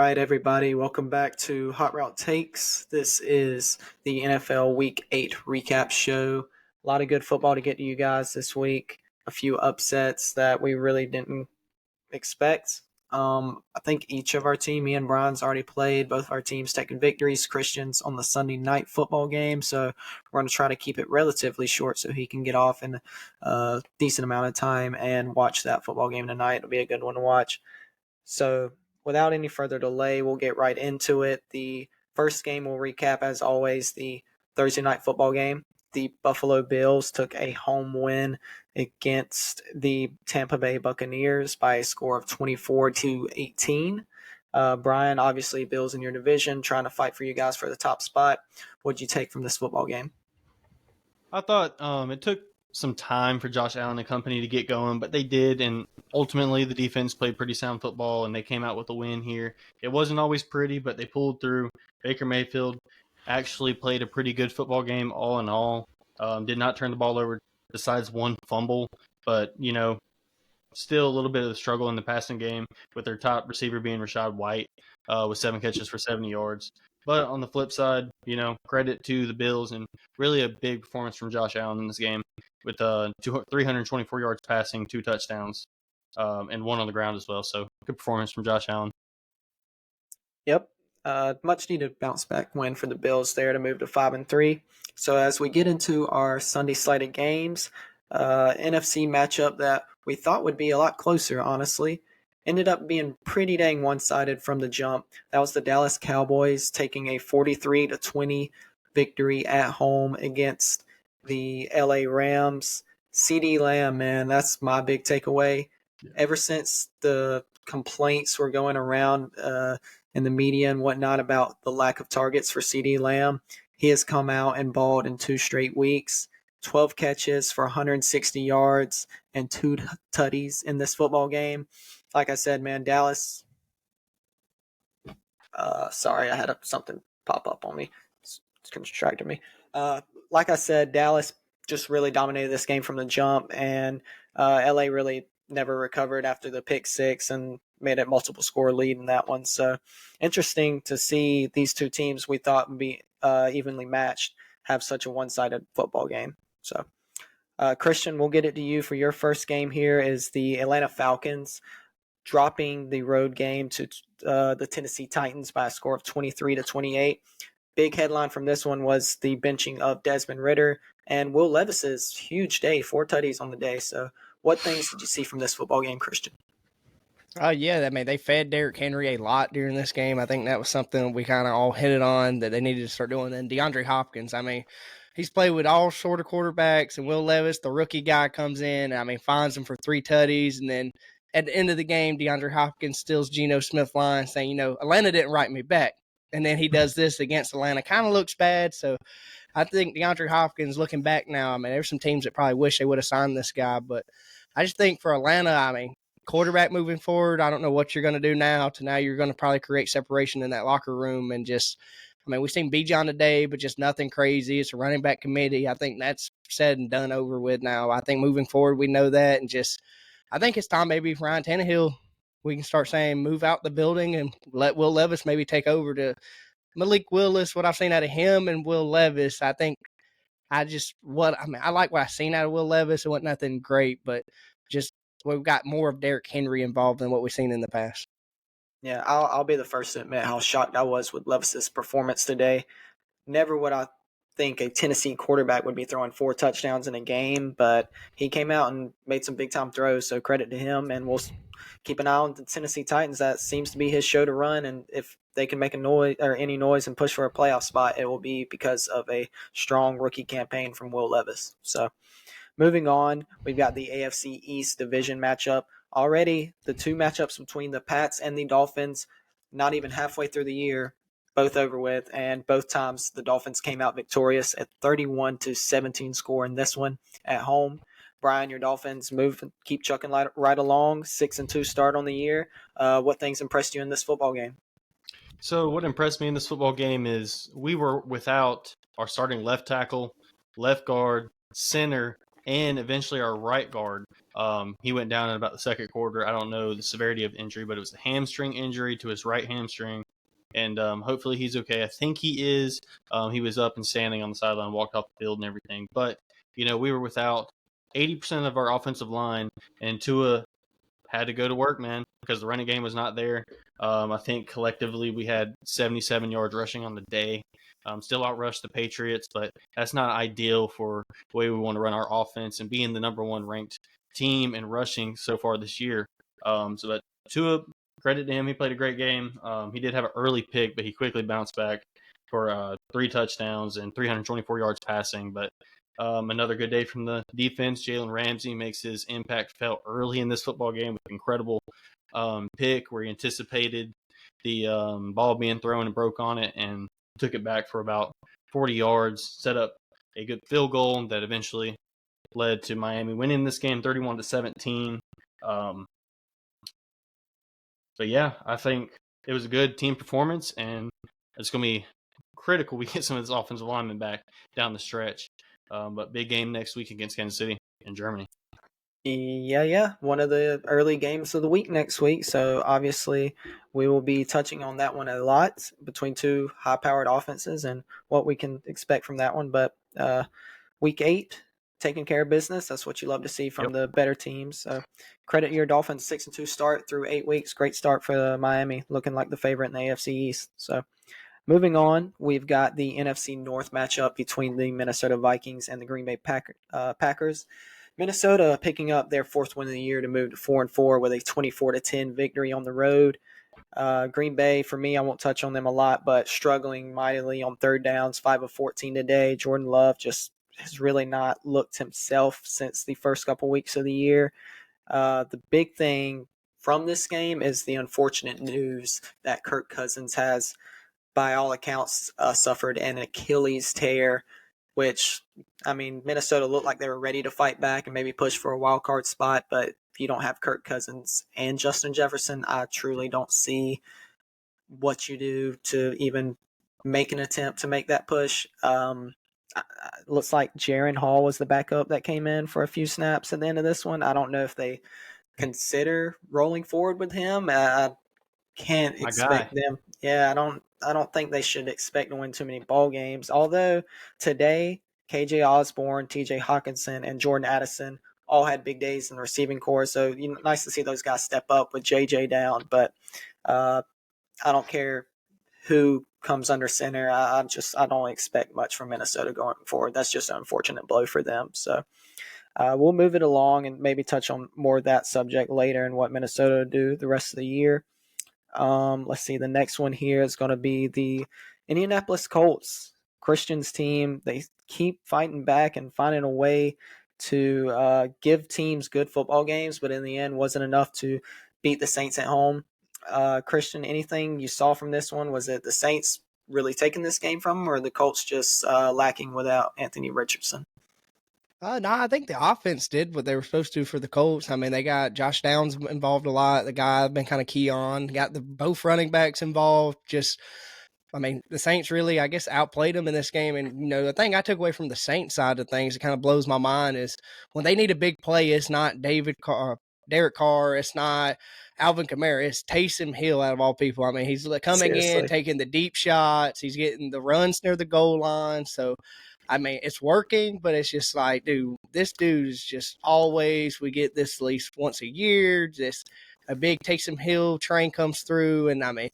right, everybody, welcome back to Hot Route Takes. This is the NFL Week 8 recap show. A lot of good football to get to you guys this week. A few upsets that we really didn't expect. I think each of our team, me and Brian's already played. Both of our teams taking victories. Christian's on the Sunday night football game, so we're going to try to keep it relatively short so he can get off in a decent amount of time and watch that football game tonight. It'll be a good one to watch. So, without any further delay, we'll get right into it. The first game we'll recap, as always, the Thursday night football game. The Buffalo Bills took a home win against the Tampa Bay Buccaneers by a score of 24-18. Brian, obviously, Bills in your division, trying to fight for you guys for the top spot. What'd you take from this football game? I thought it took some time for Josh Allen and company to get going, but they did, and ultimately the defense played pretty sound football, and they came out with a win here. It wasn't always pretty, but they pulled through. Baker Mayfield actually played a pretty good football game all in all. Did not turn the ball over besides one fumble, but, still a little bit of a struggle in the passing game with their top receiver being Rachaad White with 7 catches for 70 yards. But on the flip side, credit to the Bills and really a big performance from Josh Allen in this game with 324 yards passing, 2 touchdowns, and 1 on the ground as well. So good performance from Josh Allen. Yep. Much needed bounce back win for the Bills there to move to 5-3. So as we get into our Sunday slated games, NFC matchup that we thought would be a lot closer, honestly, ended up being pretty dang one-sided from the jump. That was the Dallas Cowboys taking a 43-20 victory at home against the LA Rams. CeeDee Lamb, man, that's my big takeaway. Ever since the complaints were going around in the media and whatnot about the lack of targets for CeeDee Lamb, he has come out and balled in 2 straight weeks. 12 catches for 160 yards and 2 tutties in this football game. Like I said, man, Dallas. Sorry, I had something pop up on me. It's distracted me. Like I said, Dallas just really dominated this game from the jump, and LA really never recovered after the pick 6 and made it multiple score lead in that one. So interesting to see these two teams we thought would be evenly matched have such a one-sided football game. So, Christian, we'll get it to you for your first game here is the Atlanta Falcons dropping the road game to the Tennessee Titans by a score of 23-28. Big headline from this one was the benching of Desmond Ridder and Will Levis's huge day, 4 tutties on the day. So what things did you see from this football game, Christian? They fed Derrick Henry a lot during this game. I think that was something we kind of all hit it on that they needed to start doing. And DeAndre Hopkins, he's played with all sort of quarterbacks, and Will Levis, the rookie guy, comes in, finds him for 3 tutties, and then at the end of the game, DeAndre Hopkins steals Geno Smith's line saying, Atlanta didn't write me back. And then he does this against Atlanta. Kind of looks bad. So I think DeAndre Hopkins, looking back now, there's some teams that probably wish they would have signed this guy. But I just think for Atlanta, quarterback moving forward, I don't know what you're going to do now. Now you're going to probably create separation in that locker room and just we've seen Bijan today, but just nothing crazy. It's a running back committee. I think that's said and done over with now. I think moving forward, we know that. And I think it's time maybe for Ryan Tannehill, we can start saying move out the building and let Will Levis maybe take over to Malik Willis. What I've seen out of him and Will Levis, I think I like what I've seen out of Will Levis. It wasn't nothing great, but just we've got more of Derrick Henry involved than what we've seen in the past. Yeah, I'll be the first to admit how shocked I was with Levis's performance today. Never would I think a Tennessee quarterback would be throwing 4 touchdowns in a game, but he came out and made some big-time throws, so credit to him, and we'll keep an eye on the Tennessee Titans. That seems to be his show to run, and if they can make a noise or any noise and push for a playoff spot, it will be because of a strong rookie campaign from Will Levis. So moving on, we've got the AFC East division matchup. Already, the 2 matchups between the Pats and the Dolphins, not even halfway through the year, both over with, and both times the Dolphins came out victorious at 31-17 score in this one at home. Brian, your Dolphins move and keep chucking right along, 6-2 start on the year. What things impressed you in this football game? So what impressed me in this football game is we were without our starting left tackle, left guard, center, and eventually our right guard. He went down in about the second quarter. I don't know the severity of the injury, but it was a hamstring injury to his right hamstring. And hopefully he's okay. I think he is. He was up and standing on the sideline, walked off the field and everything. But, we were without 80% of our offensive line, and Tua had to go to work, man, because the running game was not there. I think collectively we had 77 yards rushing on the day. Still outrushed the Patriots, but that's not ideal for the way we want to run our offense and being the number one ranked team in rushing so far this year. But Tua, credit to him, he played a great game. He did have an early pick, but he quickly bounced back for 3 touchdowns and 324 yards passing. But another good day from the defense. Jalen Ramsey makes his impact felt early in this football game with an incredible pick where he anticipated the ball being thrown and broke on it and took it back for about 40 yards, set up a good field goal that eventually led to Miami winning this game 31-17. But yeah, I think it was a good team performance, and it's going to be critical we get some of this offensive linemen back down the stretch. But big game next week against Kansas City in Germany. Yeah. One of the early games of the week next week. So obviously we will be touching on that one a lot between two high-powered offenses and what we can expect from that one. But week 8, taking care of business. That's what you love to see from the better teams. So credit your Dolphins 6-2 start through 8 weeks. Great start for Miami, looking like the favorite in the AFC East. So moving on, we've got the NFC North matchup between the Minnesota Vikings and the Green Bay Packers. Minnesota picking up their 4th win of the year to move to 4-4 with a 24-10 victory on the road. Green Bay, for me, I won't touch on them a lot, but struggling mightily on third downs, 5 of 14 today. Jordan Love just has really not looked himself since the first couple weeks of the year. The big thing from this game is the unfortunate news that Kirk Cousins has, by all accounts, suffered an Achilles tear, which, I mean, Minnesota looked like they were ready to fight back and maybe push for a wild card spot, but if you don't have Kirk Cousins and Justin Jefferson, I truly don't see what you do to even make an attempt to make that push. Looks like Jaren Hall was the backup that came in for a few snaps at the end of this one. I don't know if they consider rolling forward with him. I can't expect them. Yeah, I don't think they should expect to win too many ball games. Although today, KJ Osborne, TJ Hawkinson, and Jordan Addison all had big days in the receiving corps. So nice to see those guys step up with JJ down. But I don't care who comes under center. I don't expect much from Minnesota going forward. That's just an unfortunate blow for them. So we'll move it along and maybe touch on more of that subject later and what Minnesota will do the rest of the year. Let's see. The next one here is going to be the Indianapolis Colts, Christian's team. They keep fighting back and finding a way to give teams good football games, but in the end wasn't enough to beat the Saints at home. Christian, anything you saw from this one? Was it the Saints really taking this game from them, or the Colts just lacking without Anthony Richardson? No, I think the offense did what they were supposed to for the Colts. I mean, they got Josh Downs involved a lot. The guy I've been kind of key on. Got both running backs involved. The Saints really, I guess, outplayed them in this game. And, the thing I took away from the Saints side of things that kind of blows my mind is when they need a big play, it's not Derek Carr, it's not Alvin Kamara, it's Taysom Hill out of all people. I mean, he's coming in, taking the deep shots. He's getting the runs near the goal line. So, I mean, it's working, but it's just like, dude, this dude is just always, we get this at least once a year. Just a big Taysom Hill train comes through. And I mean,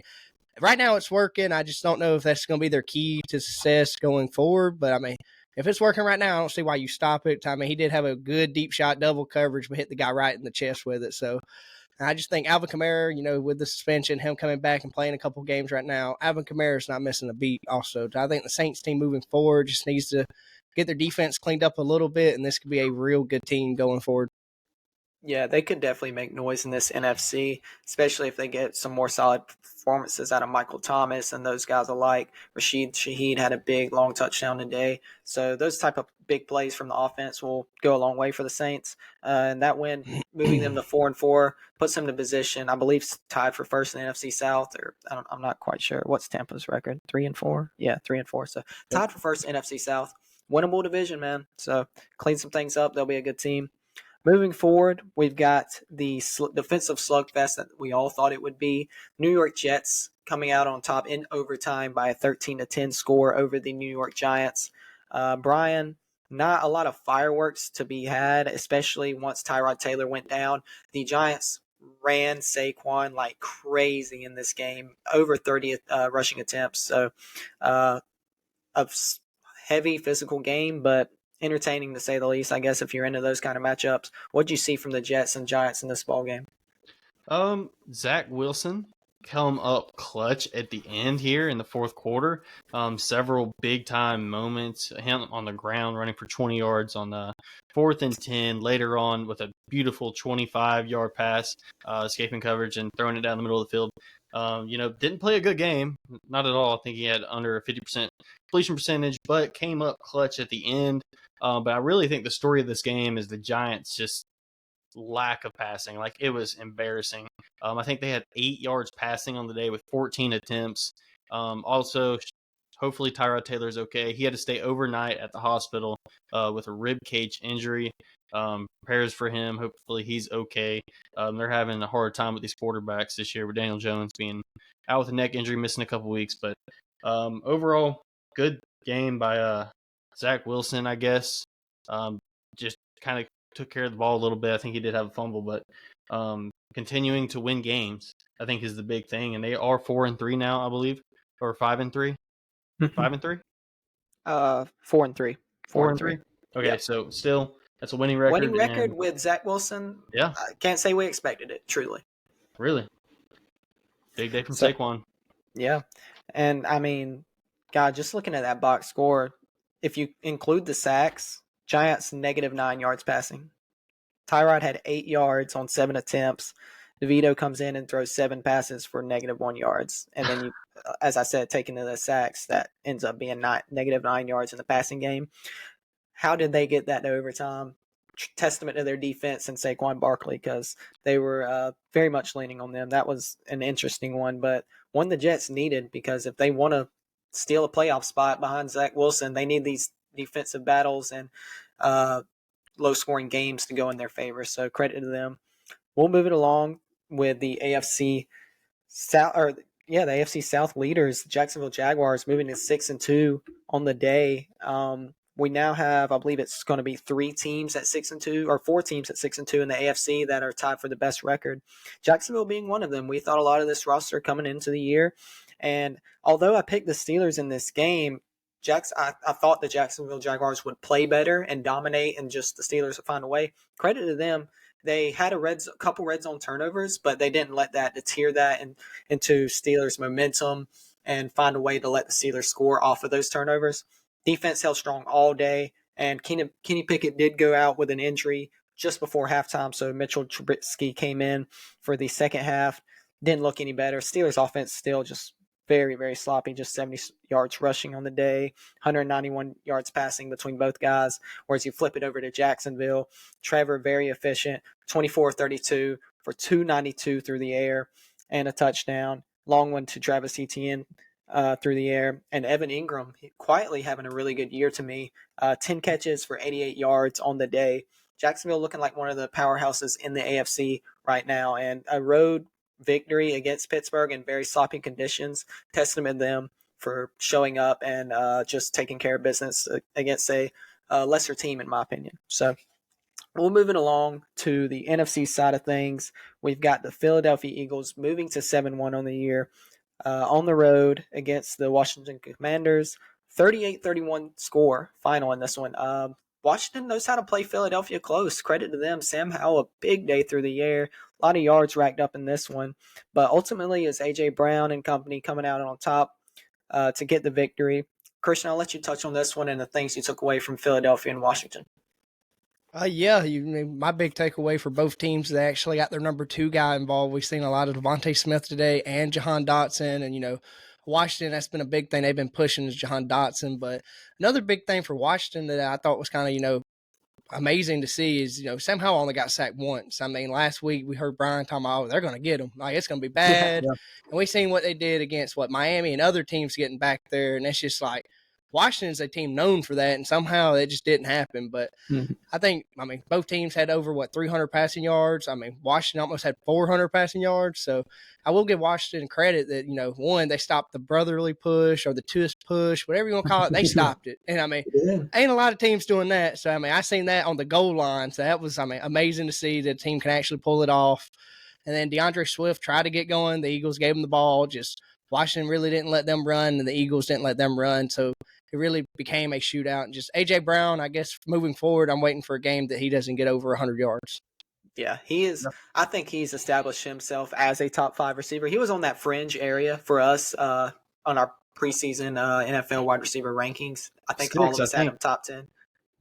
right now it's working. I just don't know if that's going to be their key to success going forward. But I mean, if it's working right now, I don't see why you stop it. I mean, he did have a good deep shot, double coverage, but hit the guy right in the chest with it. So I just think Alvin Kamara, with the suspension, him coming back and playing a couple games right now, Alvin Kamara is not missing a beat also. I think the Saints team moving forward just needs to get their defense cleaned up a little bit, and this could be a real good team going forward. Yeah, they could definitely make noise in this NFC, especially if they get some more solid performances out of Michael Thomas and those guys alike. Rashid Shaheed had a big, long touchdown today. So those type of big plays from the offense will go a long way for the Saints. And that win, moving them to 4-4, puts them in a position, I believe, tied for first in the NFC South. Or I'm not quite sure. What's Tampa's record? 3-4? Yeah, 3-4. So tied for first NFC South. Winnable division, man. So clean some things up. They'll be a good team. Moving forward, we've got the defensive slugfest that we all thought it would be. New York Jets coming out on top in overtime by a 13-10 score over the New York Giants. Brian, not a lot of fireworks to be had, especially once Tyrod Taylor went down. The Giants ran Saquon like crazy in this game, over 30 rushing attempts. So a heavy physical game, but entertaining to say the least, I guess, if you're into those kind of matchups. What did you see from the Jets and Giants in this ball game? Zach Wilson come up clutch at the end here in the fourth quarter. Several big time moments. Him on the ground running for 20 yards on the 4th and 10. Later on with a beautiful 25-yard pass, escaping coverage and throwing it down the middle of the field. Didn't play a good game, not at all. I think he had under a 50% completion percentage, but came up clutch at the end. But I really think the story of this game is the Giants just lack of passing. Like, it was embarrassing. I think they had 8 yards passing on the day with 14 attempts. Also, hopefully Tyrod Taylor's okay. He had to stay overnight at the hospital with a rib cage injury. Prayers for him. Hopefully he's okay. They're having a hard time with these quarterbacks this year with Daniel Jones being out with a neck injury, missing a couple weeks. But overall, good game by Zach Wilson, I guess. Just kind of took care of the ball a little bit. I think he did have a fumble, but continuing to win games, I think, is the big thing. And they are 4-3 now, I believe, or 5-3. 5-3. 4-3. 4-3. Okay, yep. So still, that's a winning record. Winning record with Zach Wilson. Yeah, I can't say we expected it. Truly. Really, big day from Saquon. Yeah, and I mean, God, just looking at that box score, if you include the sacks, Giants -9 yards passing. Tyrod had 8 yards on 7 attempts. DeVito comes in and throws 7 passes for -1 yards. And then, as I said, taking to the sacks, that ends up being -9 yards in the passing game. How did they get that to overtime? Testament to their defense and Saquon Barkley, because they were very much leaning on them. That was an interesting one, but one the Jets needed, because if they want to steal a playoff spot behind Zach Wilson, they need these defensive battles and low-scoring games to go in their favor. So credit to them. We'll move it along with the AFC South, the AFC South leaders, Jacksonville Jaguars, moving to 6-2 on the day. We now have, I believe it's going to be 3 teams at 6-2, or 4 teams at 6-2 in the AFC that are tied for the best record. Jacksonville being one of them. We thought a lot of this roster coming into the year, and although I picked the Steelers in this game, I thought the Jacksonville Jaguars would play better and dominate, and just the Steelers would find a way. Credit to them. They had a couple red zone turnovers, but they didn't let that deter that into Steelers' momentum and find a way to let the Steelers score off of those turnovers. Defense held strong all day, and Kenny Pickett did go out with an injury just before halftime, so Mitchell Trubisky came in for the second half. Didn't look any better. Steelers' offense still just very, very sloppy, just 70 yards rushing on the day, 191 yards passing between both guys. Whereas you flip it over to Jacksonville, Trevor, very efficient, 24-32 for 292 through the air and a touchdown. Long one to Travis Etienne through the air. And Evan Ingram quietly having a really good year to me. 10 catches for 88 yards on the day. Jacksonville looking like one of the powerhouses in the AFC right now. And a road victory against Pittsburgh in very sloppy conditions. Testament to them for showing up and just taking care of business against a lesser team, in my opinion. So we'll move it along to the NFC side of things. We've got the Philadelphia Eagles moving to 7-1 on the year on the road against the Washington Commanders. 38-31 score final in this one. Washington knows how to play Philadelphia close. Credit to them. Sam Howell, a big day through the air. A lot of yards racked up in this one. But ultimately, it's A.J. Brown and company coming out on top to get the victory. Christian, I'll let you touch on this one and the things you took away from Philadelphia and Washington. My big takeaway for both teams, they actually got their number 2 guy involved. We've seen a lot of Devontae Smith today and Jahan Dotson. And, Washington, that's been a big thing they've been pushing is Jahan Dotson. But another big thing for Washington that I thought was kind of, amazing to see is, Sam Howell only got sacked once. I mean, last week we heard Brian talking about, they're going to get him. Like, it's going to be bad. Yeah. And we seen what they did against Miami and other teams getting back there. And it's just like, Washington's a team known for that, and somehow it just didn't happen. But I think, both teams had over 300 passing yards. Washington almost had 400 passing yards. So I will give Washington credit that, one, they stopped the brotherly push or the twist push, whatever you want to call it. They stopped it. And ain't a lot of teams doing that. So, I seen that on the goal line. So that was, amazing to see that a team can actually pull it off. And then DeAndre Swift tried to get going. The Eagles gave him the ball. Just Washington really didn't let them run, and the Eagles didn't let them run. So it really became a shootout. And just A.J. Brown, I guess, moving forward, I'm waiting for a game that he doesn't get over 100 yards. Yeah, he is. I think he's established himself as a top 5 receiver. He was on that fringe area for us on our preseason NFL wide receiver rankings. I think all of us had him top 10.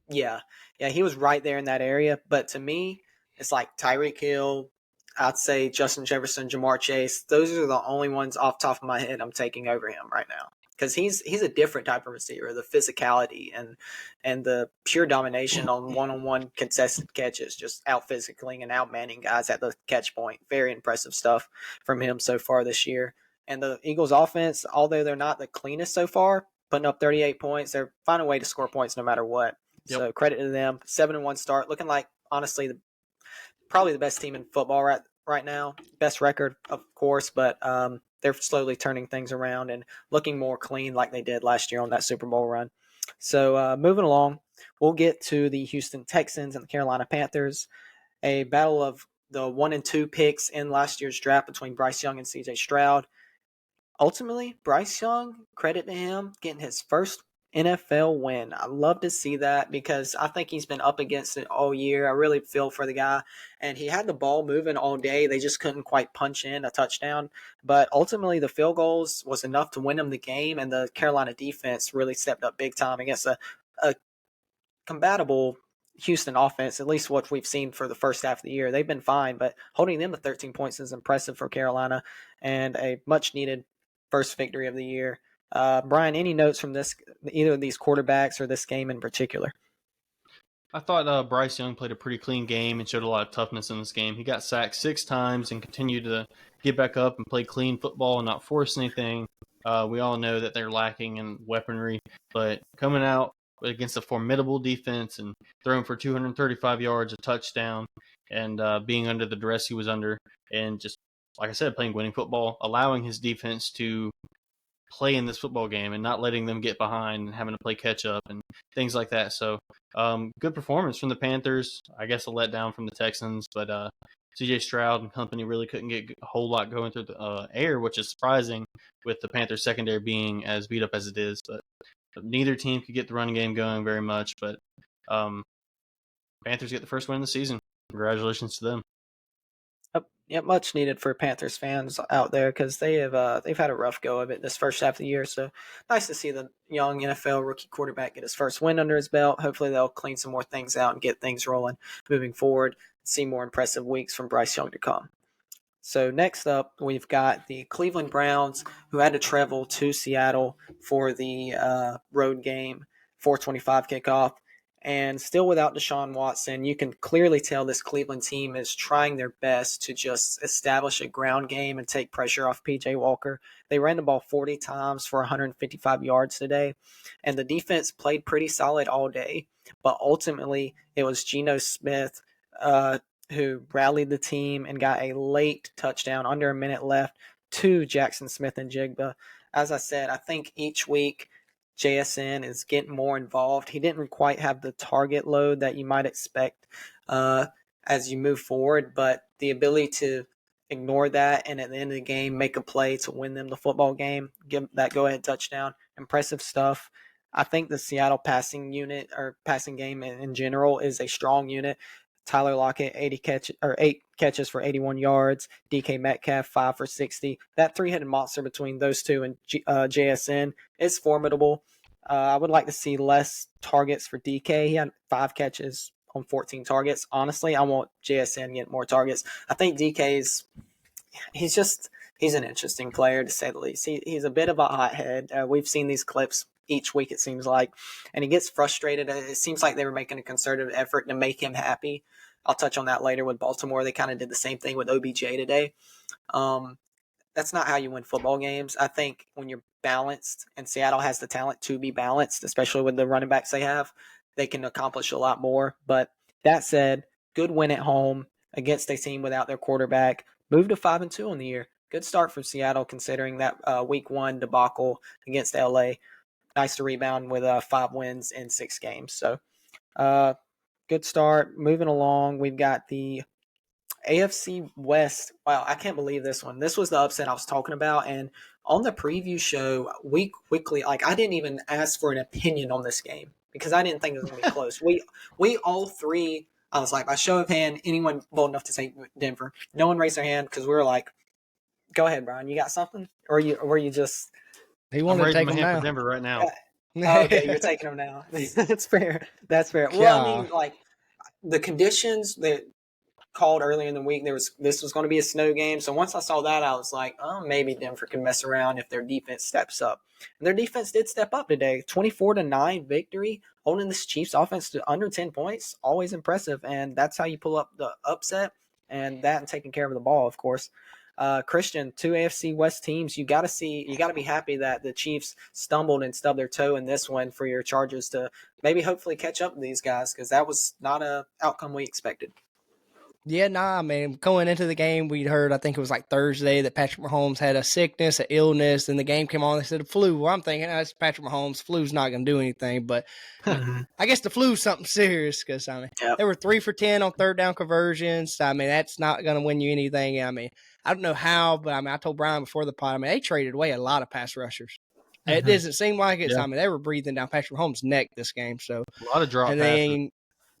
Yeah, he was right there in that area. But to me, it's like Tyreek Hill, I'd say Justin Jefferson, Jamar Chase. Those are the only ones off the top of my head I'm taking over him right now. Because he's a different type of receiver. The physicality and the pure domination on one-on-one contested catches, just out physicaling and out manning guys at the catch point. Very impressive stuff from him so far this year. And the Eagles offense, although they're not the cleanest so far, putting up 38 points, they're finding a way to score points no matter what. Yep. So credit to them. 7-1 start, looking like, honestly, probably the best team in football right now. Best record, of course, but they're slowly turning things around and looking more clean like they did last year on that Super Bowl run. So moving along, we'll get to the Houston Texans and the Carolina Panthers, a battle of the 1 and 2 picks in last year's draft between Bryce Young and C.J. Stroud. Ultimately, Bryce Young, credit to him, getting his first NFL win. I love to see that because I think he's been up against it all year. I really feel for the guy. And he had the ball moving all day. They just couldn't quite punch in a touchdown. But ultimately, the field goals was enough to win him the game. And the Carolina defense really stepped up big time against a compatible Houston offense, at least what we've seen for the first half of the year. They've been fine, but holding them to 13 points is impressive for Carolina and a much-needed first victory of the year. Brian, any notes from either of these quarterbacks or this game in particular? I thought Bryce Young played a pretty clean game and showed a lot of toughness in this game. He got sacked 6 times and continued to get back up and play clean football and not force anything. We all know that they're lacking in weaponry, but coming out against a formidable defense and throwing for 235 yards, a touchdown, and being under the duress he was under, and just, like I said, playing winning football, allowing his defense to play in this football game and not letting them get behind and having to play catch up and things like that. So good performance from the Panthers. I guess a letdown from the Texans, but CJ Stroud and company really couldn't get a whole lot going through the air, which is surprising with the Panthers secondary being as beat up as it is. But neither team could get the running game going very much. But Panthers get the first win of the season. Congratulations to them. Yeah, much needed for Panthers fans out there because they've had a rough go of it this first half of the year. So nice to see the young NFL rookie quarterback get his first win under his belt. Hopefully they'll clean some more things out and get things rolling moving forward. See more impressive weeks from Bryce Young to come. So next up, we've got the Cleveland Browns, who had to travel to Seattle for the road game, 4:25 kickoff. And still without Deshaun Watson, you can clearly tell this Cleveland team is trying their best to just establish a ground game and take pressure off P.J. Walker. They ran the ball 40 times for 155 yards today, and the defense played pretty solid all day. But ultimately, it was Geno Smith who rallied the team and got a late touchdown under a minute left to Jackson Smith-Njigba. As I said, I think each week JSN is getting more involved. He didn't quite have the target load that you might expect as you move forward, but the ability to ignore that and at the end of the game make a play to win them the football game, give that go-ahead touchdown, impressive stuff. I think the Seattle passing unit or passing game in general is a strong unit. Tyler Lockett, 8 catches for 81 yards. DK Metcalf, 5 for 60. That three-headed monster between those two and JSN is formidable. I would like to see less targets for DK. He had 5 catches on 14 targets. Honestly, I want JSN to get more targets. I think DK's he's an interesting player to say the least. He's a bit of a hothead. We've seen these clips each week, it seems like, and he gets frustrated. It seems like they were making a concerted effort to make him happy. I'll touch on that later with Baltimore. They kind of did the same thing with OBJ today. that's not how you win football games. I think when you're balanced, and Seattle has the talent to be balanced, especially with the running backs they have, they can accomplish a lot more. But that said, good win at home against a team without their quarterback. Moved to 5-2 on the year. Good start from Seattle considering that week 1 debacle against LA. Nice to rebound with 5 wins in 6 games. So good start. Moving along, we've got the AFC West. Wow, I can't believe this one. This was the upset I was talking about. And on the preview show, we quickly, like, I didn't even ask for an opinion on this game because I didn't think it was going to be close. We all three, I was like, by show of hand, anyone bold enough to say Denver. No one raised their hand because we were like, go ahead, Brian. You got something? Or were you just. He I'm wanted to raising take my him hand now. for Denver right now. Oh, okay, you're taking them now. That's fair. That's fair. Well, I mean, like, the conditions that called earlier in the week, this was going to be a snow game. So once I saw that, I was like, oh, maybe Denver can mess around if their defense steps up. And their defense did step up today. 24-9 victory, holding this Chiefs offense to under 10 points. Always impressive. And that's how you pull up the upset, and that and taking care of the ball, of course. Christian, 2 AFC West teams. You got to be happy that the Chiefs stumbled and stubbed their toe in this one for your Chargers to maybe hopefully catch up to these guys, because that was not a outcome we expected. Yeah, nah, man. Going into the game, we'd heard, I think it was like Thursday, that Patrick Mahomes had a sickness, an illness, and the game came on. They said a flu. Well, I'm thinking, that's Patrick Mahomes. Flu's not going to do anything. But I guess the flu's something serious because, I mean, Yep. they were 3 for 10 on third down conversions. I mean, that's not going to win you anything. I mean, I don't know how, but I mean, I told Brian before the pod, I mean, they traded away a lot of pass rushers. It doesn't seem like it. Yeah. I mean, they were breathing down Patrick Mahomes' neck this game. So, A lot of drop and passes. then,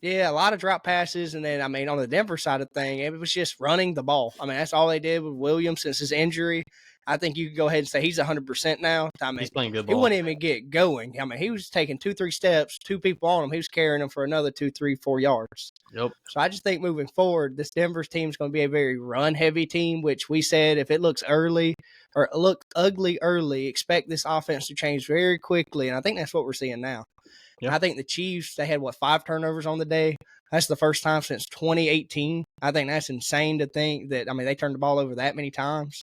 yeah, a lot of drop passes. And then, I mean, on the Denver side of thing, it was just running the ball. I mean, that's all they did with Williams since his injury. I think you could go ahead and say he's 100% now. I mean, He's playing good he ball. wouldn't even get going. I mean, he was taking 2-3 steps, 2 people on him. He was carrying them for another 2, 3, 4 yards. Yep. So I just think moving forward, this Denver's team is going to be a very run-heavy team, which we said if it looks early or look ugly early, expect this offense to change very quickly. And I think that's what we're seeing now. Yep. I think the Chiefs, they had, 5 turnovers on the day? That's the first time since 2018. I think that's insane to think that, I mean, they turned the ball over that many times.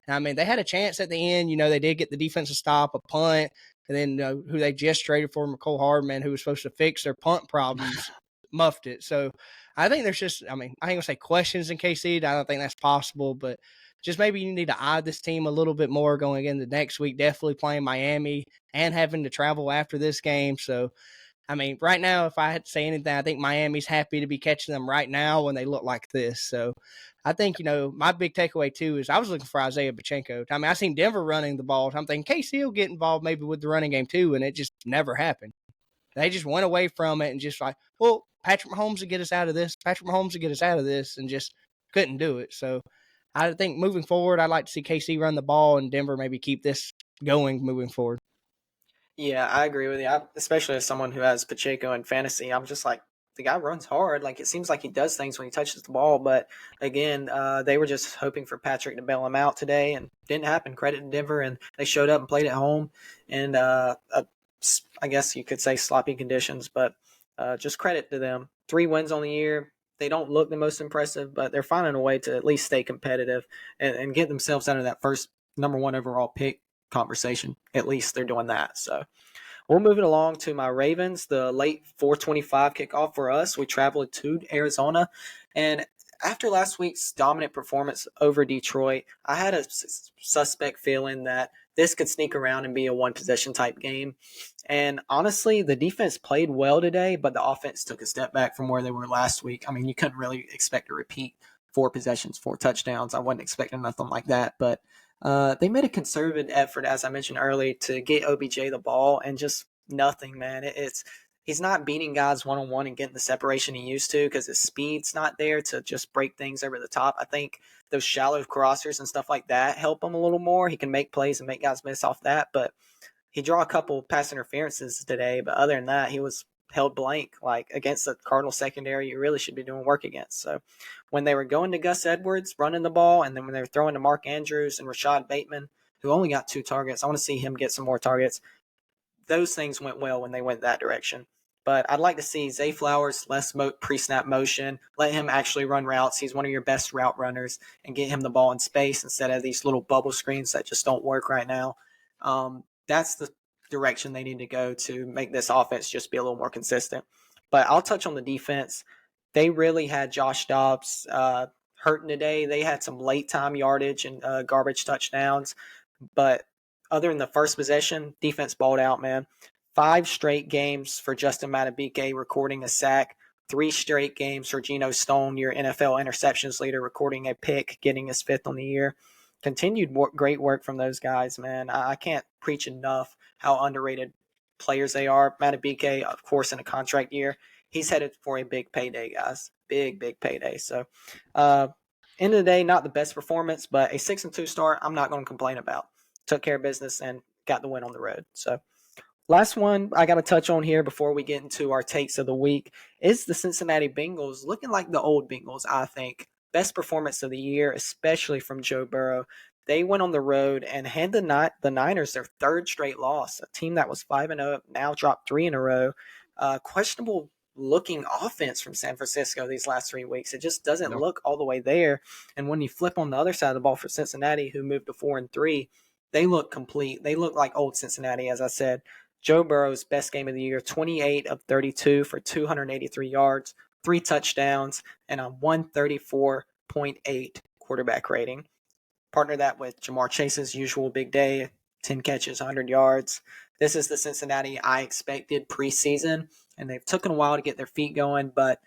I mean, they had a chance at the end. You know, they did get the defensive stop, a punt, and then who they just traded for, McCole Hardman, who was supposed to fix their punt problems, muffed it. So I think there's just, I mean, I ain't going to say questions in KC. I don't think that's possible, but just maybe you need to eye this team a little bit more going into next week, definitely playing Miami and having to travel after this game. So, I mean, right now, if I had to say anything, I think Miami's happy to be catching them right now when they look like this. So I think, you know, my big takeaway, too, is I was looking for Isaiah Pacheco. I mean, I seen Denver running the ball. I'm thinking KC will get involved maybe with the running game, too, and it just never happened. They just went away from it and just like, well, Patrick Mahomes will get us out of this. Patrick Mahomes will get us out of this, and just couldn't do it. So I think moving forward, I'd like to see KC run the ball and Denver maybe keep this going moving forward. Yeah, I agree with you. Especially as someone who has Pacheco in fantasy, I'm just like, the guy runs hard. Like, it seems like he does things when he touches the ball. But again, they were just hoping for Patrick to bail him out today, and didn't happen. Credit to Denver, and they showed up and played at home. And I guess you could say sloppy conditions, but just credit to them. 3 wins on the year. They don't look the most impressive, but they're finding a way to at least stay competitive and get themselves out of that first number 1 overall pick conversation. At least they're doing that. So we'll move it along to my Ravens, the late 4:25 kickoff for us. We traveled to Arizona, and after last week's dominant performance over Detroit, I had a suspect feeling that this could sneak around and be a one-possession type game. And honestly, the defense played well today, but the offense took a step back from where they were last week. I mean, you couldn't really expect a repeat 4 possessions, 4 touchdowns. I wasn't expecting nothing like that, but they made a conservative effort, as I mentioned earlier, to get OBJ the ball, and just nothing, man. He's not beating guys one-on-one and getting the separation he used to because his speed's not there to just break things over the top. I think those shallow crossers and stuff like that help him a little more. He can make plays and make guys miss off that, but he drew a couple pass interferences today. But other than that, he was held blank. Like, against the Cardinal secondary, you really should be doing work against. So when they were going to Gus Edwards, running the ball, and then when they were throwing to Mark Andrews and Rashad Bateman, who only got 2 targets, I want to see him get some more targets. Those things went well when they went that direction. But I'd like to see Zay Flowers less pre-snap motion. Let him actually run routes. He's one of your best route runners, and get him the ball in space instead of these little bubble screens that just don't work right now. That's the direction they need to go to make this offense just be a little more consistent. But I'll touch on the defense. They really had Josh Dobbs hurting today. They had some late time yardage and garbage touchdowns. But other than the first possession, defense balled out, man. 5 straight games for Justin Madubuike recording a sack. 3 straight games for Geno Stone, your NFL interceptions leader, recording a pick, getting his 5th on the year. Continued great work from those guys, man. I can't preach enough how underrated players they are. Madubuike, of course, in a contract year, he's headed for a big payday, guys. Big payday. So, end of the day, not the best performance, but a 6-2 start, I'm not going to complain about. Took care of business and got the win on the road. So, last one I got to touch on here before we get into our takes of the week is the Cincinnati Bengals, looking like the old Bengals, I think. Best performance of the year, especially from Joe Burrow. They went on the road and handed the Niners their 3rd straight loss. A team that was 5-0 now dropped 3 in a row. Questionable looking offense from San Francisco these last 3 weeks. It just doesn't look all the way there. And when you flip on the other side of the ball for Cincinnati, who moved to 4-3, they look complete. They look like old Cincinnati, as I said. Joe Burrow's best game of the year, 28 of 32 for 283 yards, 3 touchdowns, and a 134.8 quarterback rating. Partner that with Jamar Chase's usual big day, 10 catches, 100 yards. This is the Cincinnati I expected preseason, and they've taken a while to get their feet going, but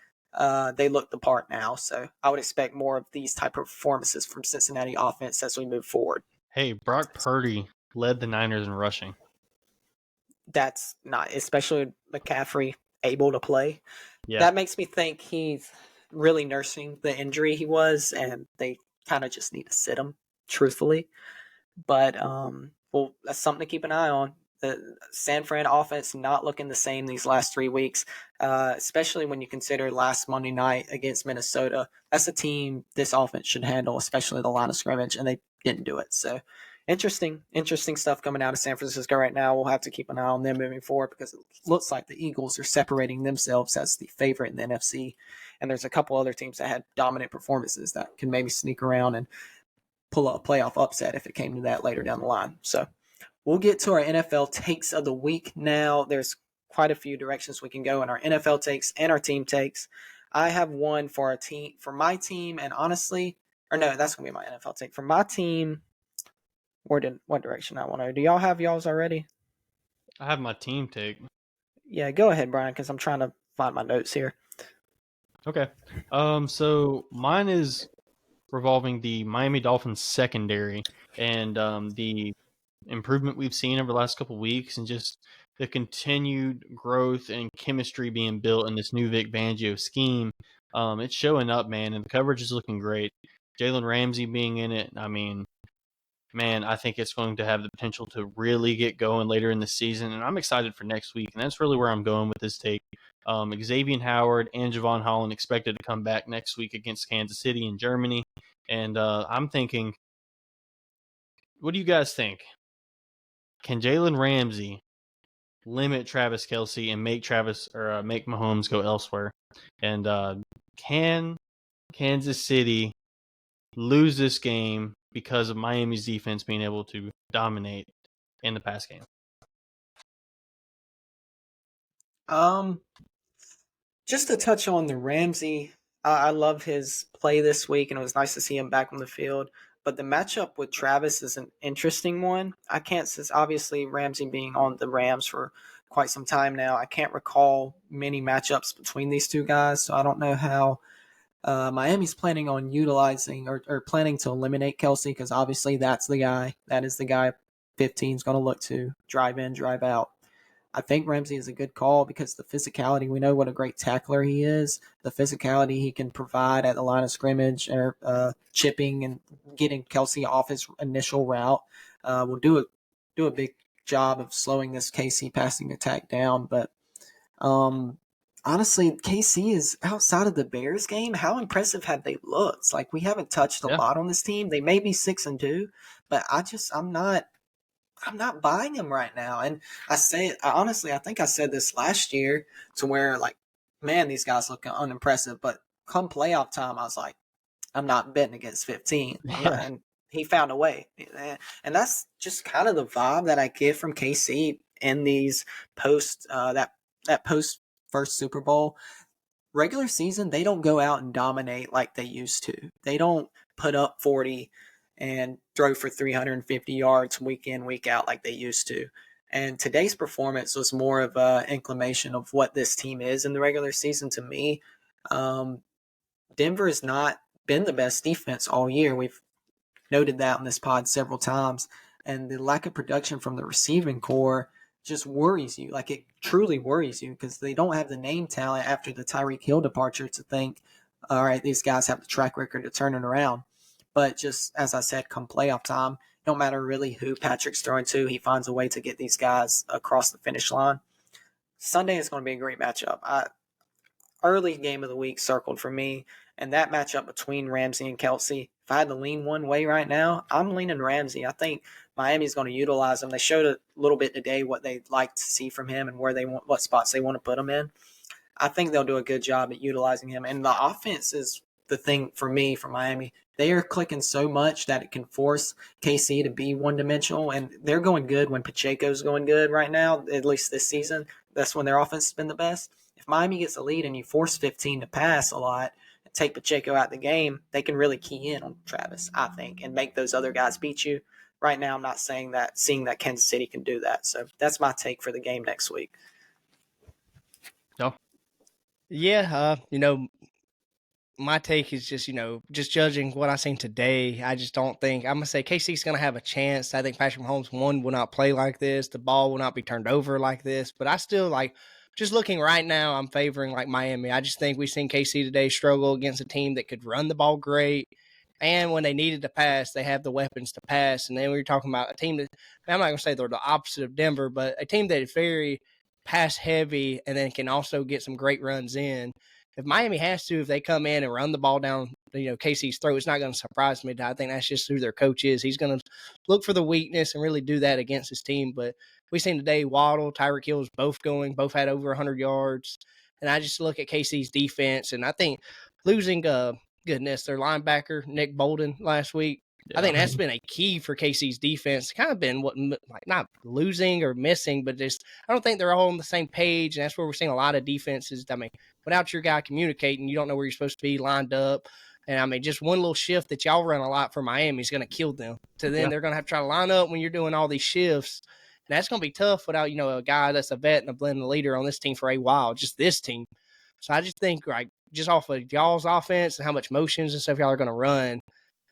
they look the part now. So I would expect more of these type of performances from Cincinnati offense as we move forward. Hey, Brock Purdy led the Niners in rushing. That's not, especially McCaffrey able to play. Yeah. That makes me think he's really nursing the injury he was, and they kind of just need to sit him, truthfully. But well, that's something to keep an eye on. The San Fran offense not looking the same these last 3 weeks, especially when you consider last Monday night against Minnesota. That's a team this offense should handle, especially the line of scrimmage, and they didn't do it. So interesting stuff coming out of San Francisco right now. We'll have to keep an eye on them moving forward because it looks like the Eagles are separating themselves as the favorite in the NFC. And there's a couple other teams that had dominant performances that can maybe sneak around and pull a playoff upset if it came to that later down the line. So we'll get to our NFL takes of the week now. There's quite a few directions we can go in our NFL takes and our team takes. I have one for our team, for my team, and honestly, or no, that's going to be my NFL take. For my team, what direction I want to. Do y'all have y'all's already? I have my team take. Yeah, go ahead, Brian, because I'm trying to find my notes here. Okay. So mine is revolving the Miami Dolphins secondary and the improvement we've seen over the last couple of weeks and just the continued growth and chemistry being built in this new Vic Fangio scheme. It's showing up, man, and the coverage is looking great. Jalen Ramsey being in it, I mean, man, I think it's going to have the potential to really get going later in the season, and I'm excited for next week, and that's really where I'm going with this take. Xavier Howard and Javon Holland expected to come back next week against Kansas City in Germany, and I'm thinking, what do you guys think? Can Jalen Ramsey limit Travis Kelce and make Mahomes go elsewhere? And can Kansas City lose this game because of Miami's defense being able to dominate in the pass game? Just to touch on the Ramsey, I love his play this week, and it was nice to see him back on the field. But the matchup with Travis is an interesting one. I can't, since obviously Ramsey being on the Rams for quite some time now, I can't recall many matchups between these two guys, so I don't know how Miami's planning on utilizing or planning to eliminate Kelce, because obviously that is the guy 15 is going to look to drive in, drive out. I think Ramsey is a good call because the physicality, we know what a great tackler he is. The physicality he can provide at the line of scrimmage or chipping and getting Kelce off his initial route will do a big job of slowing this KC passing attack down. But honestly, KC is outside of the Bears game. How impressive have they looked? Like, we haven't touched a lot on this team. They may be 6-2, but I'm not I'm not buying him right now. And honestly, I think I said this last year to where like, man, these guys look unimpressive. But come playoff time, I was like, I'm not betting against 15. And he found a way. And that's just kind of the vibe that I get from KC in these that post first Super Bowl. Regular season, they don't go out and dominate like they used to. They don't put up 40 and throw for 350 yards week in, week out like they used to. And today's performance was more of an inclination of what this team is in the regular season to me. Denver has not been the best defense all year. We've noted that on this pod several times. And the lack of production from the receiving core just worries you. Like, it truly worries you because they don't have the name talent after the Tyreek Hill departure to think, all right, these guys have the track record to turn it around. But just as I said, come playoff time, no matter really who Patrick's throwing to, he finds a way to get these guys across the finish line. Sunday is going to be a great matchup. Early game of the week circled for me, and that matchup between Ramsey and Kelce, if I had to lean one way right now, I'm leaning Ramsey. I think Miami's going to utilize him. They showed a little bit today what they'd like to see from him and what spots they want to put him in. I think they'll do a good job at utilizing him. And the offense is the thing for me for Miami. They are clicking so much that it can force KC to be one-dimensional, and they're going good when Pacheco's going good right now, at least this season. That's when their offense has been the best. If Miami gets a lead and you force 15 to pass a lot and take Pacheco out the game, they can really key in on Travis, I think, and make those other guys beat you. Right now, I'm not seeing that Kansas City can do that. So that's my take for the game next week. No. Yeah, my take is just, just judging what I've seen today, I just don't think – I'm going to say KC's going to have a chance. I think Patrick Mahomes, one, will not play like this. The ball will not be turned over like this. But I still, just looking right now, I'm favoring, Miami. I just think we've seen KC today struggle against a team that could run the ball great. And when they needed to pass, they have the weapons to pass. And then we were talking about a team that – I'm not going to say they're the opposite of Denver, but a team that is very pass-heavy and then can also get some great runs in. If Miami has to, if they come in and run the ball down, KC's throat, it's not going to surprise me. I think that's just who their coach is. He's going to look for the weakness and really do that against his team. But we've seen today Waddle, Tyreek Hill both had over 100 yards. And I just look at KC's defense, and I think losing, their linebacker, Nick Bolton, last week, I think that's been a key for KC's defense. It's kind of been not losing or missing, but just I don't think they're all on the same page, and that's where we're seeing a lot of defenses. Without your guy communicating, you don't know where you're supposed to be lined up. And, just one little shift that y'all run a lot for Miami is going to kill them. So then they're going to have to try to line up when you're doing all these shifts. And that's going to be tough without, a guy that's a vet and a blended leader on this team for a while, just this team. So I just think, just off of y'all's offense and how much motions and stuff y'all are going to run,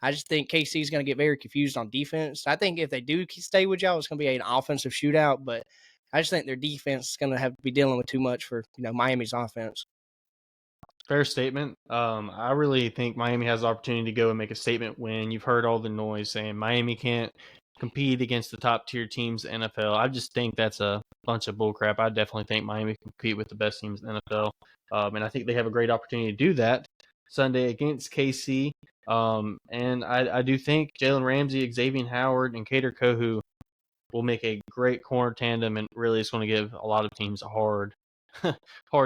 I just think KC is going to get very confused on defense. I think if they do stay with y'all, it's going to be an offensive shootout. But I just think their defense is going to have to be dealing with too much for Miami's offense. Fair statement. I really think Miami has the opportunity to go and make a statement win. You've heard all the noise saying Miami can't compete against the top tier teams in the NFL. I just think that's a bunch of bullcrap. I definitely think Miami can compete with the best teams in the NFL. And I think they have a great opportunity to do that Sunday against KC. And I do think Jalen Ramsey, Xavier Howard, and Kader Kohou will make a great corner tandem, and really it's going to give a lot of teams a hard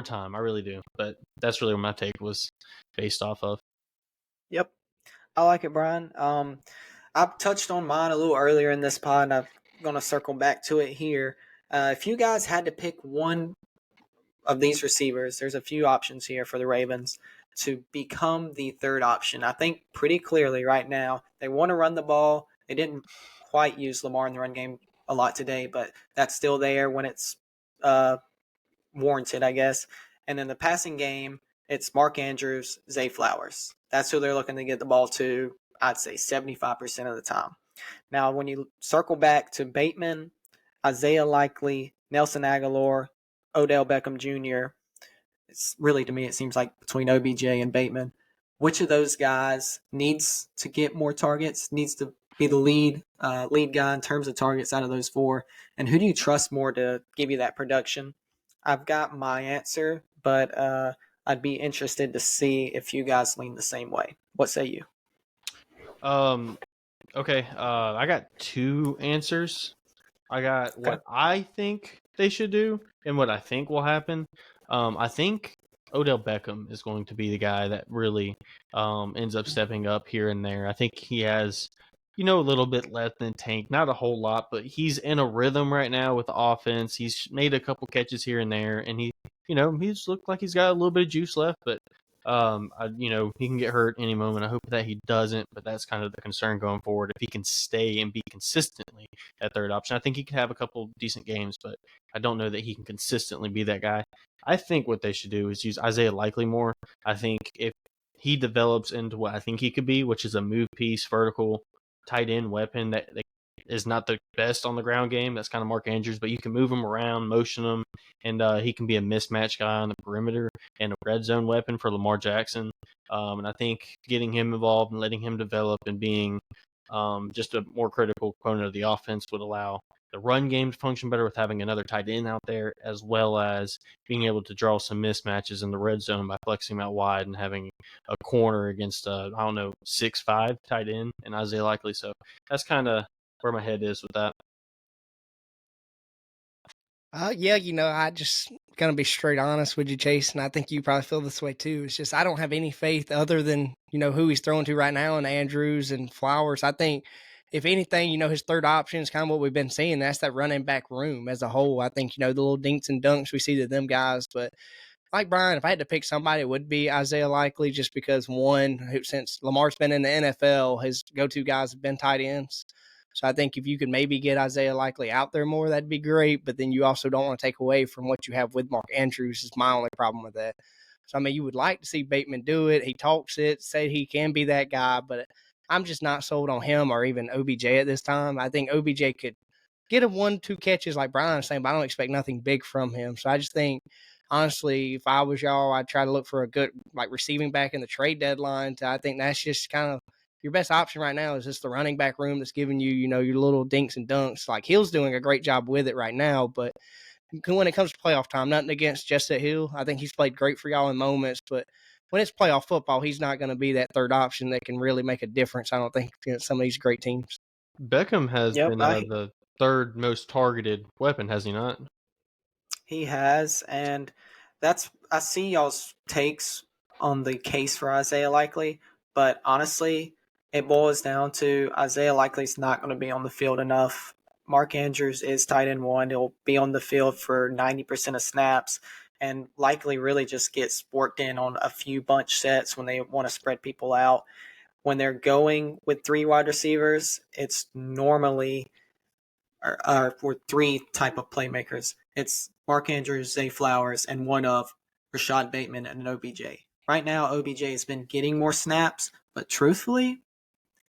time. I really do. But that's really what my take was based off of. Yep. I like it, Brian. I've touched on mine a little earlier in this pod, and I'm going to circle back to it here. If you guys had to pick one of these receivers, there's a few options here for the Ravens to become the third option. I think pretty clearly right now they want to run the ball. They didn't quite use Lamar in the run game a lot today, but that's still there when it's warranted, I guess. And in the passing game, it's Mark Andrews, Zay Flowers. That's who they're looking to get the ball to, I'd say 75% of the time. Now, when you circle back to Bateman, Isaiah Likely, Nelson Aguilar, Odell Beckham Jr., it's really, to me, it seems like between OBJ and Bateman, which of those guys needs to get more targets, needs to be the lead guy in terms of targets out of those four? And who do you trust more to give you that production? I've got my answer, but I'd be interested to see if you guys lean the same way. What say you? Okay. I got two answers. I got what I think they should do and what I think will happen. I think Odell Beckham is going to be the guy that really ends up stepping up here and there. I think he has, a little bit left in the tank, not a whole lot, but he's in a rhythm right now with the offense. He's made a couple catches here and there, and he's looked like he's got a little bit of juice left, but he can get hurt any moment. I hope that he doesn't, but that's kind of the concern going forward. If he can stay and be consistently at third option, I think he could have a couple decent games, but I don't know that he can consistently be that guy. I think what they should do is use Isaiah Likely more. I think if he develops into what I think he could be, which is a move piece, vertical, tight end weapon that is not the best on the ground game. That's kind of Mark Andrews, but you can move him around, motion him, and he can be a mismatch guy on the perimeter and a red zone weapon for Lamar Jackson. And I think getting him involved and letting him develop and being just a more critical component of the offense would allow the run game to function better with having another tight end out there, as well as being able to draw some mismatches in the red zone by flexing him out wide and having a corner against a, 6'5" tight end and Isaiah Likely. So that's kind of where my head is with that. I just gonna be straight honest with you, Chase, and I think you probably feel this way too. It's just I don't have any faith other than who he's throwing to right now, and Andrews and Flowers. I think if anything, his third option is kind of what we've been seeing. That's that running back room as a whole. I think the little dinks and dunks we see to them guys, but like Brian, if I had to pick somebody, it would be Isaiah Likely, just because since Lamar's been in the NFL, his go-to guys have been tight ends. So I think if you could maybe get Isaiah Likely out there more, that'd be great. But then you also don't want to take away from what you have with Mark Andrews is my only problem with that. So, you would like to see Bateman do it. He talks it, say he can be that guy, but I'm just not sold on him or even OBJ at this time. I think OBJ could get a 1-2 catches like Brian's saying, but I don't expect nothing big from him. So I just think, honestly, if I was y'all, I'd try to look for a good receiving back in the trade deadline. I think that's just kind of your best option right now is just the running back room that's giving you, your little dinks and dunks. Like Hill's doing a great job with it right now, but when it comes to playoff time, nothing against Justin Hill. I think he's played great for y'all in moments, but when it's playoff football, he's not going to be that third option that can really make a difference, I don't think, against some of these great teams. Beckham has been the third most targeted weapon, has he not? He has, and I see y'all's takes on the case for Isaiah Likely, but honestly, it boils down to Isaiah Likely's not going to be on the field enough. Mark Andrews is tight end one. He'll be on the field for 90% of snaps, and Likely really just gets worked in on a few bunch sets when they want to spread people out. When they're going with 3 wide receivers, it's normally for 3 type of playmakers. It's Mark Andrews, Zay Flowers, and one of Rashad Bateman and OBJ. Right now, OBJ has been getting more snaps, but truthfully,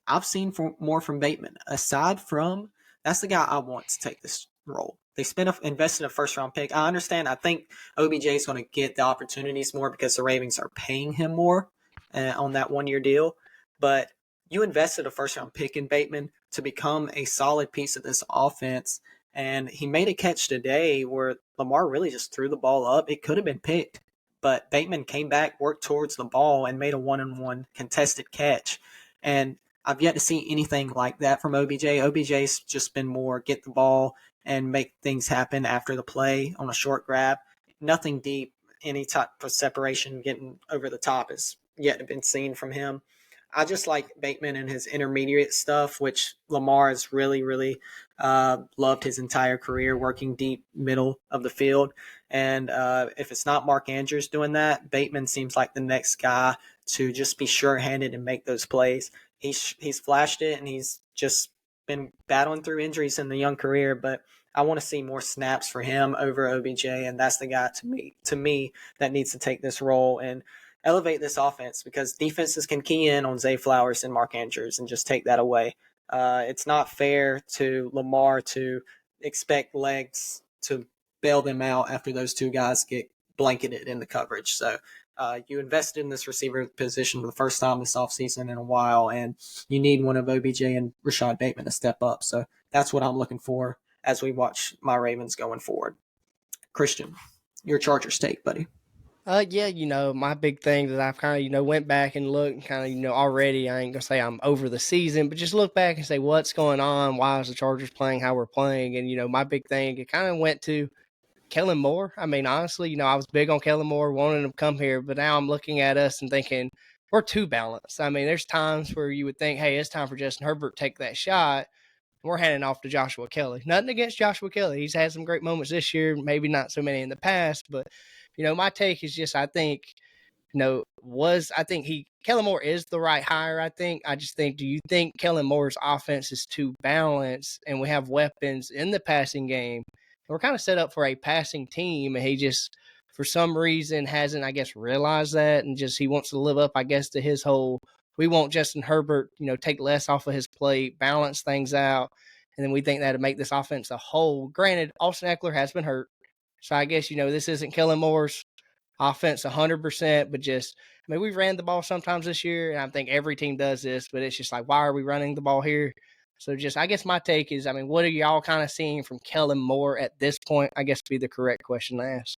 I've seen more from Bateman. Aside from, that's the guy I want to take this role. They invested a first-round pick. I understand. I think OBJ is going to get the opportunities more because the Ravens are paying him more on that one-year deal. But you invested a first-round pick in Bateman to become a solid piece of this offense. And he made a catch today where Lamar really just threw the ball up. It could have been picked, but Bateman came back, worked towards the ball, and made a one-on-one contested catch. And I've yet to see anything like that from OBJ. OBJ's just been more get the ball and make things happen after the play on a short grab. Nothing deep, any type of separation, getting over the top is yet to been seen from him. I just like Bateman and his intermediate stuff, which Lamar has really, really loved his entire career, working deep middle of the field. And if it's not Mark Andrews doing that, Bateman seems like the next guy to just be sure-handed and make those plays. He's flashed it, and he's just been battling through injuries in the young career, but I want to see more snaps for him over OBJ, and that's the guy to me that needs to take this role and elevate this offense, because defenses can key in on Zay Flowers and Mark Andrews and just take that away. It's not fair to Lamar to expect legs to bail them out after those 2 guys get blanketed in the coverage. So you invested in this receiver position for the first time this offseason in a while, and you need one of OBJ and Rashad Bateman to step up. So that's what I'm looking for as we watch my Ravens going forward. Christian, your Chargers take, buddy. Yeah, my big thing that I've kind of, went back and looked and kind of, already, I ain't gonna say I'm over the season, but just look back and say what's going on, why is the Chargers playing how we're playing, and my big thing it kind of went to Kellen Moore. I mean, honestly, I was big on Kellen Moore, wanting him to come here, but now I'm looking at us and thinking we're too balanced. I mean, there's times where you would think, hey, it's time for Justin Herbert to take that shot. We're handing off to Joshua Kelly. Nothing against Joshua Kelly. He's had some great moments this year, maybe not so many in the past, but my take is just I think Kellen Moore is the right hire. I just think, do you think Kellen Moore's offense is too balanced and we have weapons in the passing game? We're kind of set up for a passing team, and he just, for some reason, hasn't, I guess, realized that, and just he wants to live up, I guess, to his whole, we want Justin Herbert, take less off of his plate, balance things out, and then we think that'll make this offense a whole. Granted, Austin Eckler has been hurt, so I guess, this isn't Kellen Moore's offense 100%, but just, I mean, we've ran the ball sometimes this year, and I think every team does this, but it's just like, why are we running the ball here? So just, I guess my take is, I mean, what are y'all kind of seeing from Kellen Moore at this point? I guess would be the correct question to ask.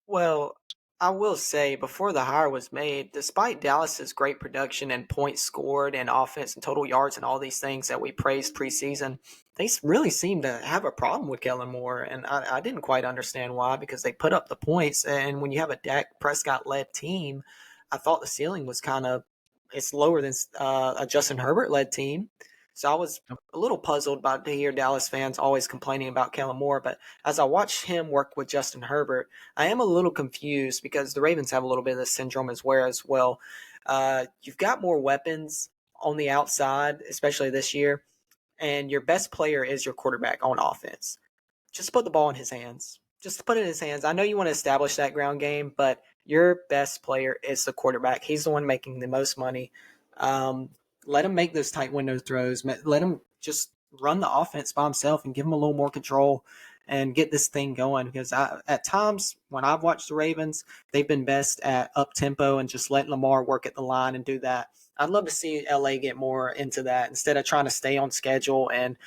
Well, I will say before the hire was made, despite Dallas's great production and points scored and offense and total yards and all these things that we praised preseason, they really seem to have a problem with Kellen Moore. And I didn't quite understand why, because they put up the points. And when you have a Dak Prescott-led team, I thought the ceiling was it's lower than a Justin Herbert-led team. So I was a little puzzled to hear Dallas fans always complaining about Kellen Moore. But as I watched him work with Justin Herbert, I am a little confused because the Ravens have a little bit of this syndrome as well. You've got more weapons on the outside, especially this year, and your best player is your quarterback on offense. Just put the ball in his hands. Just put it in his hands. I know you want to establish that ground game, but your best player is the quarterback. He's the one making the most money. Let him make those tight window throws. Let him just run the offense by himself and give him a little more control and get this thing going. Because at times when I've watched the Ravens, they've been best at up tempo and just letting Lamar work at the line and do that. I'd love to see LA get more into that instead of trying to stay on schedule and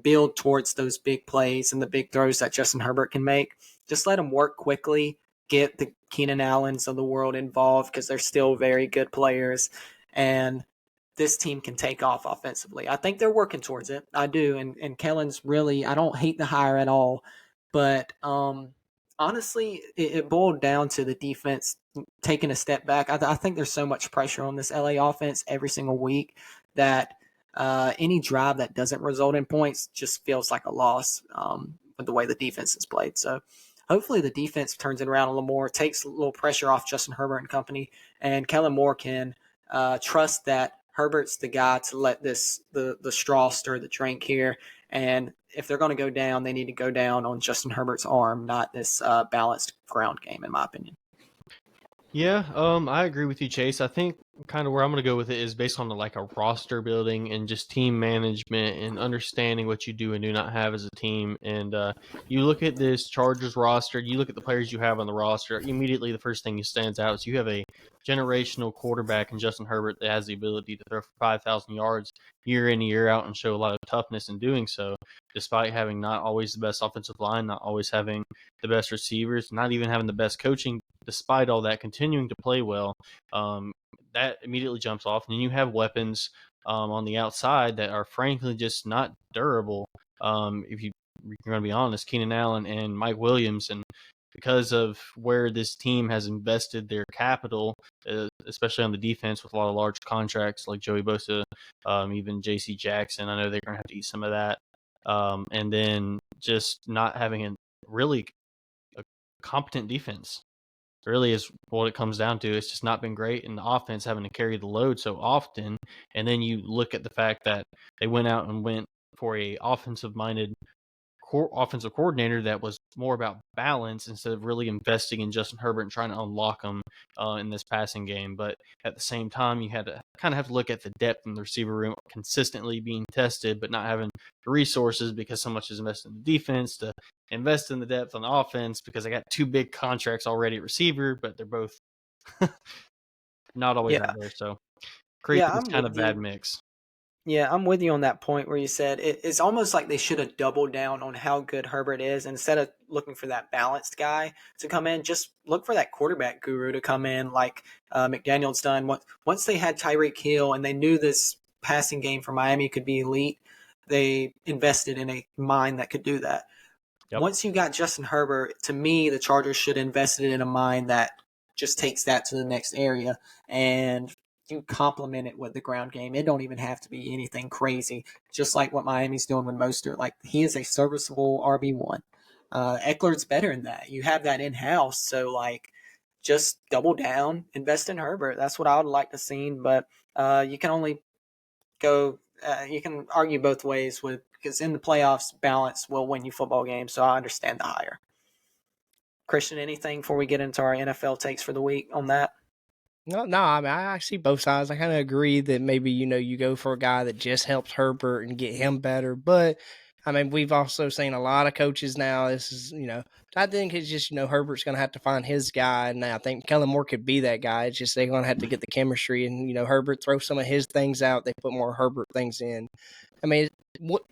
build towards those big plays and the big throws that Justin Herbert can make. Just let him work quickly, get the Keenan Allens of the world involved because they're still very good players. And this team can take off offensively. I think they're working towards it. I do. And Kellen's really, I don't hate the hire at all. But honestly, it boiled down to the defense taking a step back. I think there's so much pressure on this LA offense every single week that any drive that doesn't result in points just feels like a loss with the way the defense is played. So hopefully the defense turns it around a little more, takes a little pressure off Justin Herbert and company, and Kellen Moore can trust that Herbert's the guy to let the straw stir the drink here. And if they're going to go down, they need to go down on Justin Herbert's arm, not this balanced ground game, in my opinion. Yeah, I agree with you, Chase. I think kind of where I'm going to go with it is based on like a roster building and just team management and understanding what you do and do not have as a team. And you look at this Chargers roster, you look at the players you have on the roster, immediately the first thing that stands out is you have a generational quarterback in Justin Herbert that has the ability to throw for 5,000 yards year in and year out and show a lot of toughness in doing so, despite having not always the best offensive line, not always having the best receivers, not even having the best coaching. Despite all that, continuing to play well, that immediately jumps off. And then you have weapons on the outside that are frankly just not durable. If you're going to be honest, Keenan Allen and Mike Williams, and because of where this team has invested their capital, especially on the defense with a lot of large contracts like Joey Bosa, even J.C. Jackson, I know they're going to have to eat some of that. And then just not having a really competent defense. Really is what it comes down to. It's just not been great, and the offense having to carry the load so often. And then you look at the fact that they went out and went for a offensive-minded offensive coordinator that was more about balance instead of really investing in Justin Herbert and trying to unlock him in this passing game. But at the same time, you had to kind of have to look at the depth in the receiver room consistently being tested, but not having the resources because so much is invested in the defense to invest in the depth on the offense because I got two big contracts already at receiver, but they're both not always out there. So creates this kind of bad mix. Yeah, I'm with you on that point where you said it's almost like they should have doubled down on how good Herbert is. Instead of looking for that balanced guy to come in, just look for that quarterback guru to come in like McDaniel's done. Once they had Tyreek Hill and they knew this passing game for Miami could be elite, they invested in a mind that could do that. Yep. Once you got Justin Herbert, to me, the Chargers should have invested in a mind that just takes that to the next area. And you complement it with the ground game. It don't even have to be anything crazy. Just like what Miami's doing with Mostert. Like, he is a serviceable RB1. Eckler's better than that. You have that in house, so like, just double down, invest in Herbert. That's what I would like to see. But you can only go. You can argue both ways with because in the playoffs, balance will win you football games. So I understand the hire. Christian, anything before we get into our NFL takes for the week on that? No, I mean, I see both sides. I kind of agree that maybe, you go for a guy that just helps Herbert and get him better. But, I mean, we've also seen a lot of coaches now. This is, I think it's just, Herbert's going to have to find his guy. And I think Kellen Moore could be that guy. It's just they're going to have to get the chemistry. And, Herbert throw some of his things out. They put more Herbert things in. I mean,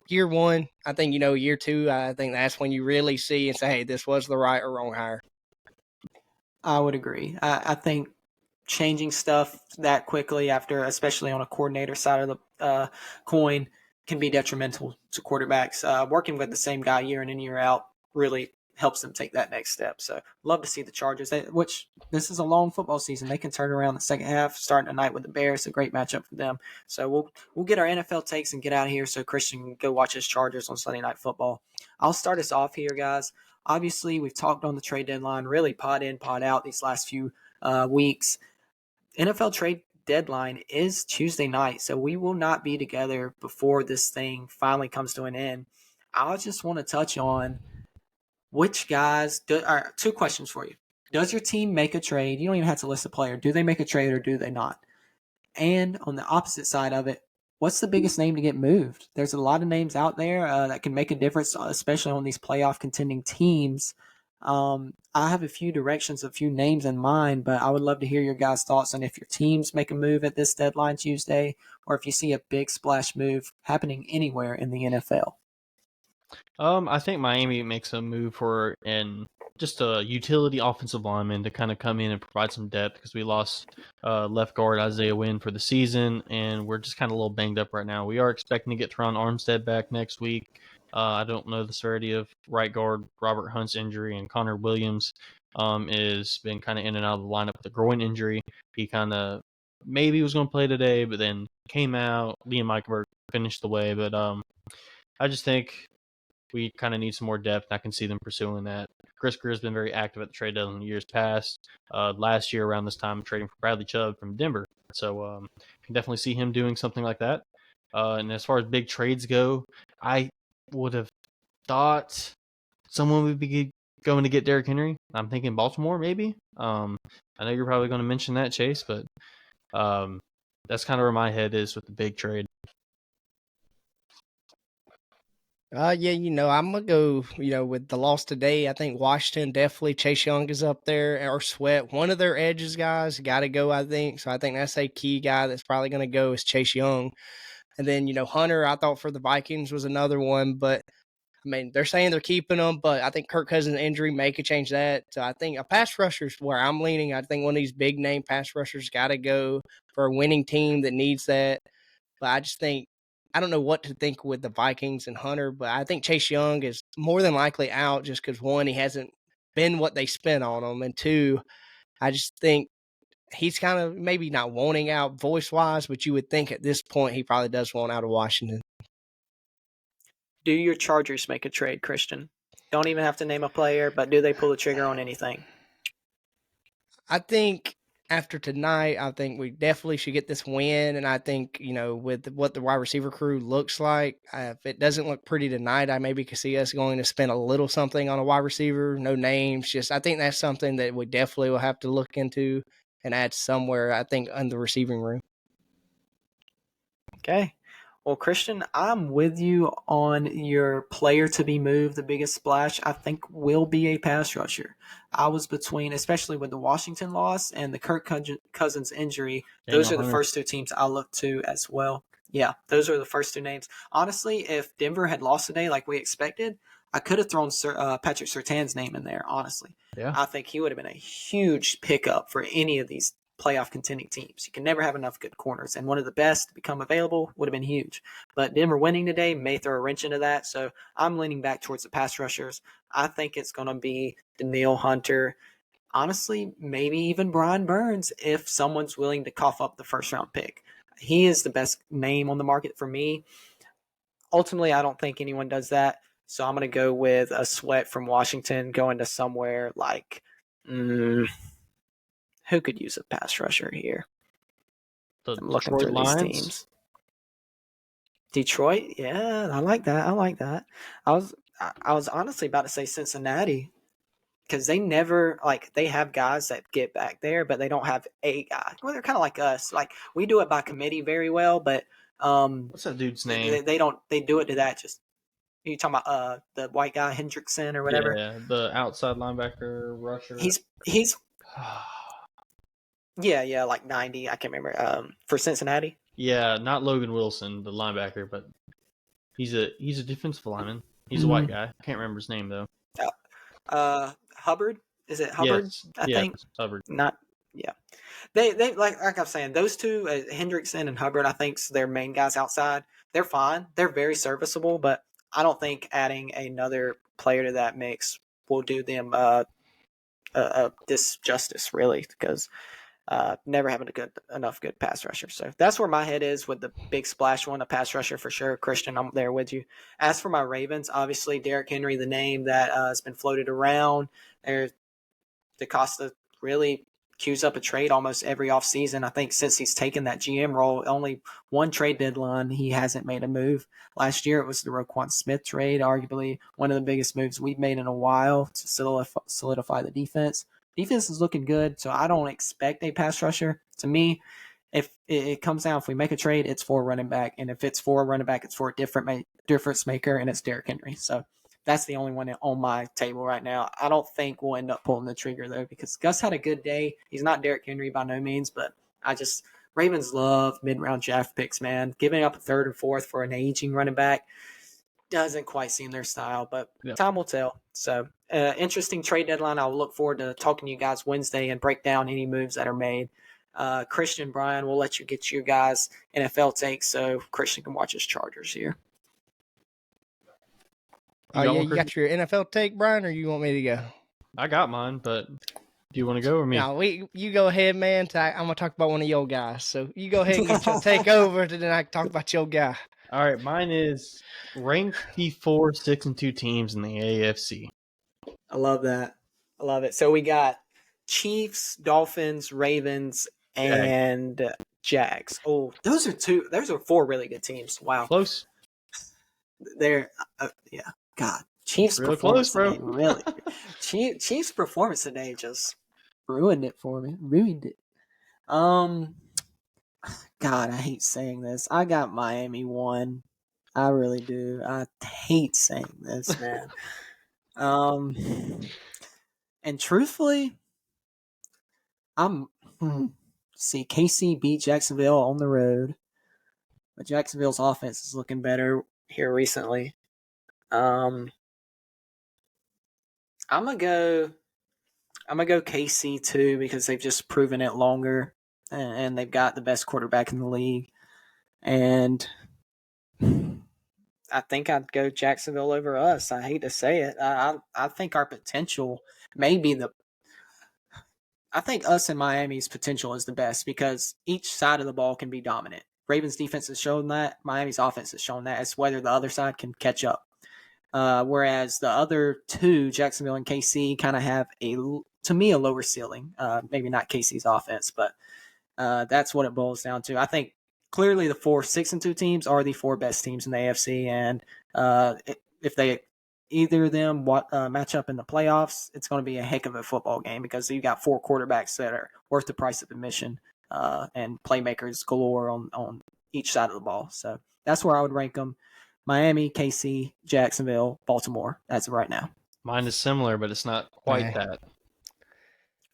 year one, I think, year two, I think that's when you really see and say, hey, this was the right or wrong hire. I would agree. I think changing stuff that quickly after, especially on a coordinator side of the coin, can be detrimental to quarterbacks. Working with the same guy year in and year out really helps them take that next step. So love to see the Chargers, which this is a long football season. They can turn around the second half, starting tonight with the Bears. A great matchup for them. So we'll get our NFL takes and get out of here so Christian can go watch his Chargers on Sunday Night Football. I'll start us off here, guys. Obviously, we've talked on the trade deadline, really pod in, pod out these last few weeks. NFL trade deadline is Tuesday night, so we will not be together before this thing finally comes to an end. I just want to touch on which guys. Two questions for you. Does your team make a trade? You don't even have to list a player. Do they make a trade or do they not? And on the opposite side of it, what's the biggest name to get moved? There's a lot of names out there that can make a difference, especially on these playoff contending teams. I have a few directions, a few names in mind, but I would love to hear your guys' thoughts on if your teams make a move at this deadline Tuesday or if you see a big splash move happening anywhere in the NFL. I think Miami makes a move for just a utility offensive lineman to kind of come in and provide some depth because we lost left guard Isaiah Wynn for the season, and we're just kind of a little banged up right now. We are expecting to get Teron Armstead back next week. I don't know the severity of right guard Robert Hunt's injury, and Connor Williams is been kind of in and out of the lineup with a groin injury. He kind of maybe was going to play today, but then came out. Liam Eichenberg finished the way, but I just think we kind of need some more depth. I can see them pursuing that. Chris Greer has been very active at the trade deadline in years past. Last year around this time, trading for Bradley Chubb from Denver. So can definitely see him doing something like that. And as far as big trades go, I would have thought someone would be going to get Derrick Henry. I'm thinking Baltimore, maybe. I know you're probably going to mention that, Chase, but that's kind of where my head is with the big trade. Yeah, I'm gonna go, with the loss today. I think Washington definitely Chase Young is up there or Sweat. One of their edges guys got to go, I think. So I think that's a key guy that's probably gonna go is Chase Young. And then, Hunter, I thought for the Vikings was another one, but I mean, they're saying they're keeping him, but I think Kirk Cousins' injury may could change that. So I think a pass rusher's where I'm leaning. I think one of these big name pass rushers got to go for a winning team that needs that. But I just think I don't know what to think with the Vikings and Hunter, but I think Chase Young is more than likely out just because, one, he hasn't been what they spent on him, and two, I just think he's kind of maybe not wanting out voice-wise, but you would think at this point he probably does want out of Washington. Do your Chargers make a trade, Christian? Don't even have to name a player, but do they pull the trigger on anything? I think after tonight, I think we definitely should get this win. And I think, with what the wide receiver crew looks like, if it doesn't look pretty tonight, I maybe could see us going to spend a little something on a wide receiver. No names. Just I think that's something that we definitely will have to look into and add somewhere, I think, in the receiving room. Okay. Well, Christian, I'm with you on your player to be moved. The biggest splash, I think, will be a pass rusher. I was between, especially with the Washington loss and the Kirk Cousins injury. Those are the first two teams I look to as well. Yeah, those are the first two names. Honestly, if Denver had lost today like we expected, I could have thrown Patrick Surtain's name in there, honestly. Yeah. I think he would have been a huge pickup for any of these playoff contending teams. You can never have enough good corners, and one of the best to become available would have been huge. But Denver winning today may throw a wrench into that, so I'm leaning back towards the pass rushers. I think it's going to be Danielle Hunter, honestly, maybe even Brian Burns if someone's willing to cough up the first round pick. He is the best name on the market for me. Ultimately, I don't think anyone does that. So I'm going to go with a Sweat from Washington going to somewhere like, who could use a pass rusher here? The I'm looking Detroit through Lions. these teams. Detroit, yeah, I like that. I like that. I was honestly about to say Cincinnati because they never they have guys that get back there, but they don't have a guy. Well, they're kind of like us. Like we do it by committee very well, but What's that dude's name? they don't. They do it to that. Just you talking about the white guy Hendrickson or whatever? Yeah, the outside linebacker rusher. He's yeah, like 90. I can't remember. For Cincinnati. Yeah, not Logan Wilson, the linebacker, but he's a defensive lineman. He's a white guy. I can't remember his name though. Hubbard. Is it Hubbard? Yes. I think Hubbard. Not. Yeah. They like I'm saying, those two, Hendrickson and Hubbard, I think their main guys outside. They're fine. They're very serviceable, but I don't think adding another player to that mix will do them disjustice really, because never having enough good pass rusher. So that's where my head is with the big splash one, a pass rusher for sure. Christian, I'm there with you. As for my Ravens, obviously Derrick Henry, the name that has been floated around. There's DeCosta really cues up a trade almost every offseason. I think since he's taken that GM role, only one trade deadline, he hasn't made a move. Last year, it was the Roquan Smith trade, arguably one of the biggest moves we've made in a while to solidify the defense. Defense is looking good, so I don't expect a pass rusher. To me, if it comes down, if we make a trade, it's for a running back. And if it's for a running back, it's for a difference maker, and it's Derrick Henry. So that's the only one on my table right now. I don't think we'll end up pulling the trigger, though, because Gus had a good day. He's not Derrick Henry by no means, but Ravens love mid-round draft picks, man. Giving up a third and fourth for an aging running back doesn't quite seem their style, but time will tell. So, interesting trade deadline. I'll look forward to talking to you guys Wednesday and break down any moves that are made. Christian, Brian, we'll let you get your guys' NFL takes so Christian can watch his Chargers here. You got your NFL take, Brian, or you want me to go? I got mine, but do you want to go or me? No, you go ahead, man. I'm going to talk about one of your guys. So you go ahead and get your take over, and then I can talk about your guy. All right, mine is rank the 4 6-2 teams in the AFC. I love that. I love it. So we got Chiefs, Dolphins, Ravens, and Jags. Oh, those are four really good teams. Wow. Close. They're yeah. God, Chiefs really performance close, today, really. Chiefs performance today just ruined it for me. Ruined it. God, I hate saying this. I got Miami 1. I really do. I hate saying this, man. And truthfully, see KC beat Jacksonville on the road, but Jacksonville's offense is looking better here recently. I'm gonna go KC too, because they've just proven it longer, and they've got the best quarterback in the league. And I think I'd go Jacksonville over us. I hate to say it. I think our potential may be I think us and Miami's potential is the best, because each side of the ball can be dominant. Ravens defense has shown that. Miami's offense has shown that. It's whether the other side can catch up. Whereas the other two, Jacksonville and KC, kind of have to me, a lower ceiling. Maybe not KC's offense, but that's what it boils down to. I think clearly the 4 6-2 teams are the 4 best teams in the AFC, and if they either of them match up in the playoffs, it's going to be a heck of a football game, because you got 4 quarterbacks that are worth the price of admission, and playmakers galore on each side of the ball. So that's where I would rank them. Miami, KC, Jacksonville, Baltimore, as of right now. Mine is similar, but it's not quite that.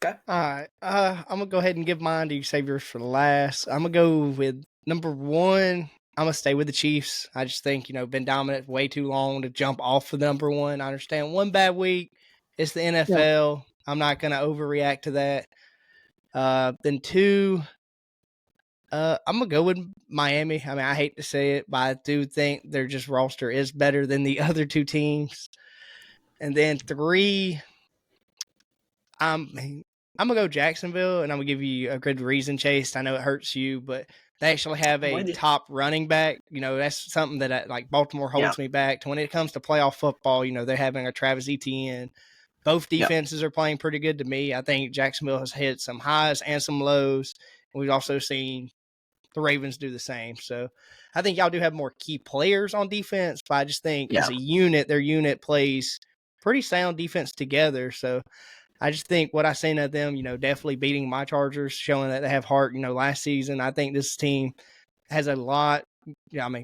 Okay. All right. I'm going to go ahead and give mine to you. Save yours for last. I'm going to go with number 1. I'm gonna stay with the Chiefs. I just think been dominant way too long to jump off the number one. I understand one bad week. It's the NFL. I'm not gonna overreact to that. Then two, I'm gonna go with Miami. I mean, I hate to say it, but I do think their just roster is better than the other two teams. And then three, I'm gonna go Jacksonville, and I'm gonna give you a good reason, Chase. I know it hurts you, but they actually have a top running back. That's something that like Baltimore holds me back. To when it comes to playoff football, they're having a Travis Etienne. Both defenses are playing pretty good to me. I think Jacksonville has hit some highs and some lows. We've also seen the Ravens do the same. So I think y'all do have more key players on defense, but I just think as a unit, their unit plays pretty sound defense together. So I just think what I seen of them, definitely beating my Chargers, showing that they have heart, last season. I think this team has a lot,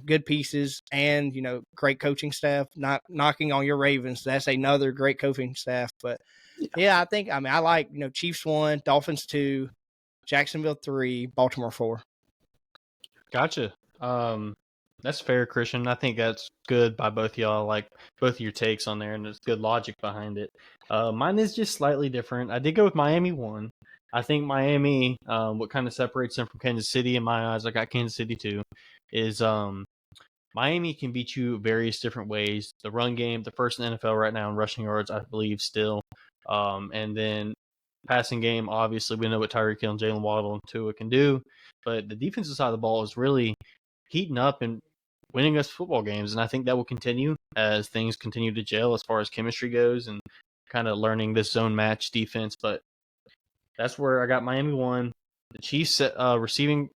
good pieces and, great coaching staff. Not knocking on your Ravens. That's another great coaching staff. But, I think, I like, Chiefs 1, Dolphins 2, Jacksonville 3, Baltimore 4. Gotcha. That's fair, Christian. I think that's good by both y'all. Like both of your takes on there, and there's good logic behind it. Mine is just slightly different. I did go with Miami 1. I think Miami, what kind of separates them from Kansas City in my eyes, I got Kansas City 2, is Miami can beat you various different ways. The run game, the first in the NFL right now in rushing yards, I believe, still. And then passing game, obviously, we know what Tyreek Hill and Jalen Waddle and Tua can do. But the defensive side of the ball is really heating up and winning us football games. And I think that will continue as things continue to gel as far as chemistry goes and kind of learning this zone match defense. But that's where I got Miami 1. The Chiefs receiving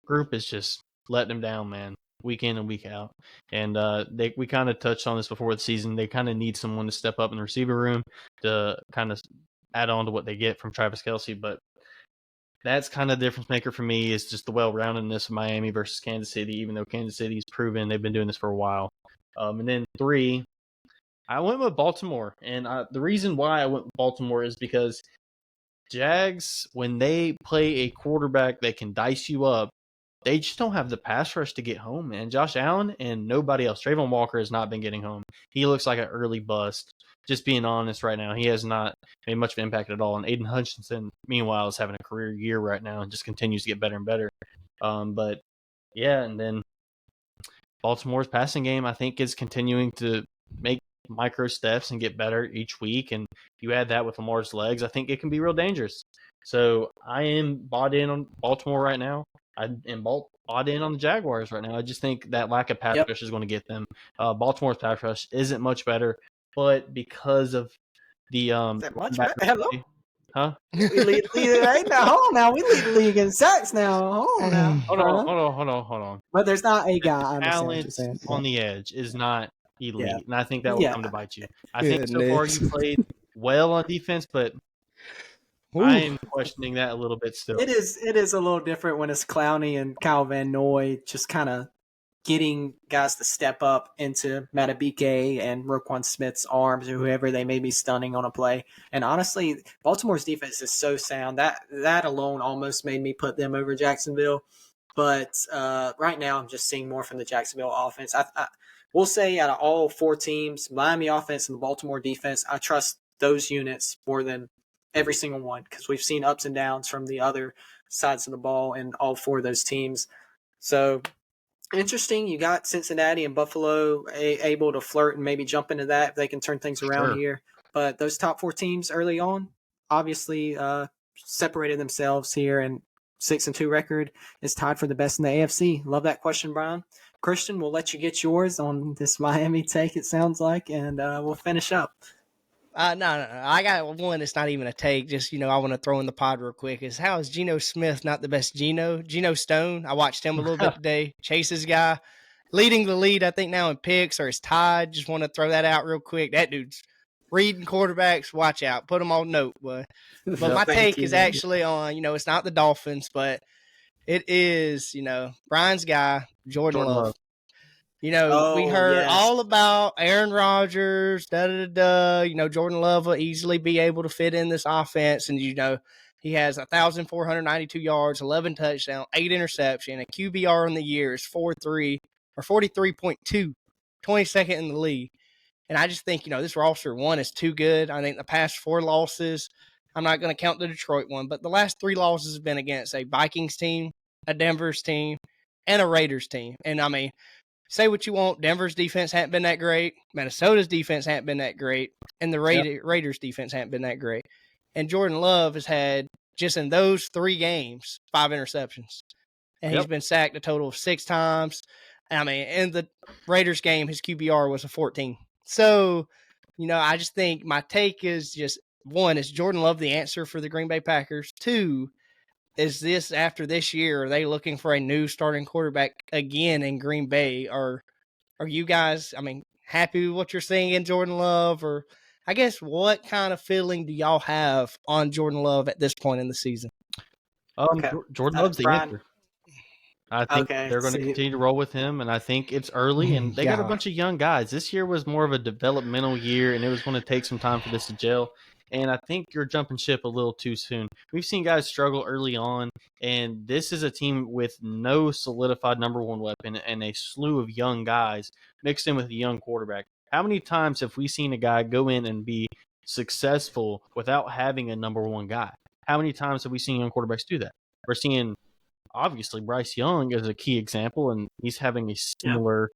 group is just letting them down, man, week in and week out. And we kind of touched on this before the season. They kind of need someone to step up in the receiver room to kind of add on to what they get from Travis Kelce. But that's kind of the difference maker for me is just the well-roundedness of Miami versus Kansas City, even though Kansas City's proven they've been doing this for a while. And then 3, I went with Baltimore. And the reason why I went with Baltimore is because Jags, when they play a quarterback that can dice you up, they just don't have the pass rush to get home, man. Josh Allen and nobody else. Trayvon Walker has not been getting home. He looks like an early bust. Just being honest right now, he has not made much of an impact at all. And Aiden Hutchinson, meanwhile, is having a career year right now and just continues to get better and better. But, yeah, and then Baltimore's passing game, I think, is continuing to make micro steps and get better each week. And you add that with Lamar's legs, I think it can be real dangerous. So I am bought in on Baltimore right now. I am bought in on the Jaguars right now. I just think that lack of pass rush is going to get them. Baltimore's pass rush isn't much better, but because of the Is that much better? Hello? Huh? We lead right now. Hold on now. We lead the league in sacks now. Hold on now. Hold on. But there's not a guy. The talent on the edge is not elite, and I think that will come to bite you. I think so far you played well on defense, but I'm questioning that a little bit still. It is a little different when it's Clowney and Kyle Van Noy just kind of getting guys to step up into Matabike and Roquan Smith's arms or whoever they may be stunning on a play. And honestly, Baltimore's defense is so sound. That alone almost made me put them over Jacksonville. But right now I'm just seeing more from the Jacksonville offense. We'll say out of all 4 teams, Miami offense and the Baltimore defense, I trust those units more than every single one because we've seen ups and downs from the other sides of the ball in all 4 of those teams. So interesting. You got Cincinnati and Buffalo able to flirt and maybe jump into that if they can turn things around here. But those top 4 teams early on obviously separated themselves here, and 6-2 record is tied for the best in the AFC. Love that question, Brian. Christian, we'll let you get yours on this Miami take, it sounds like, and we'll finish up. No. I got one. It's not even a take. Just, I want to throw in the pod real quick. Is how is Geno Smith not the best Geno? Geno Stone. I watched him a little bit today. Chase's guy leading the lead, I think, now in picks or is tied. Just want to throw that out real quick. That dude's reading quarterbacks. Watch out. Put them on note, boy. But my take is actually on, it's not the Dolphins, but it is, Brian's guy, Jordan Love. We heard all about Aaron Rodgers, Jordan Love will easily be able to fit in this offense. And, He has 1,492 yards, 11 touchdowns, 8 interception. A QBR in the year is 4.3 or 43.2, 22nd in the league. And I just think, this roster, one, is too good. I think the past 4 losses, I'm not going to count the Detroit one, but the last 3 losses have been against a Vikings team, a Denver's team, and a Raiders team. And, say what you want, Denver's defense hasn't been that great. Minnesota's defense hasn't been that great. And the Raiders defense hasn't been that great. And Jordan Love has had, just in those 3 games, 5 interceptions. And he's been sacked a total of 6 times. In the Raiders game, his QBR was a 14. So, I just think my take is just, 1, is Jordan Love the answer for the Green Bay Packers? 2, is this, after this year, are they looking for a new starting quarterback again in Green Bay? Or are you guys, happy with what you're seeing in Jordan Love? Or I guess what kind of feeling do y'all have on Jordan Love at this point in the season? Jordan Love's the Brian. answer. I think they're going to continue to roll with him, and I think it's early, and they got a bunch of young guys. This year was more of a developmental year, and it was going to take some time for this to gel, and I think you're jumping ship a little too soon. We've seen guys struggle early on, and this is a team with no solidified number one weapon and a slew of young guys mixed in with a young quarterback. How many times have we seen a guy go in and be successful without having a number one guy? How many times have we seen young quarterbacks do that? We're seeing, obviously, Bryce Young is a key example, and he's having a similar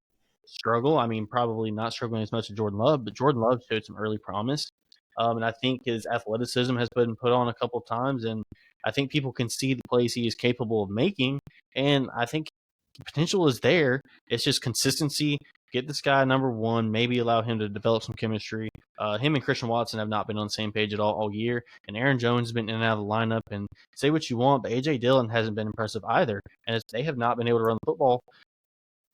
struggle. Probably not struggling as much as Jordan Love, but Jordan Love showed some early promise. And I think his athleticism has been put on a couple of times, and I think people can see the plays he is capable of making, and I think potential is there. It's just consistency. Get this guy number one, maybe allow him to develop some chemistry. Him and Christian Watson have not been on the same page at all year, and Aaron Jones has been in and out of the lineup, and say what you want, but A.J. Dillon hasn't been impressive either, and they have not been able to run the football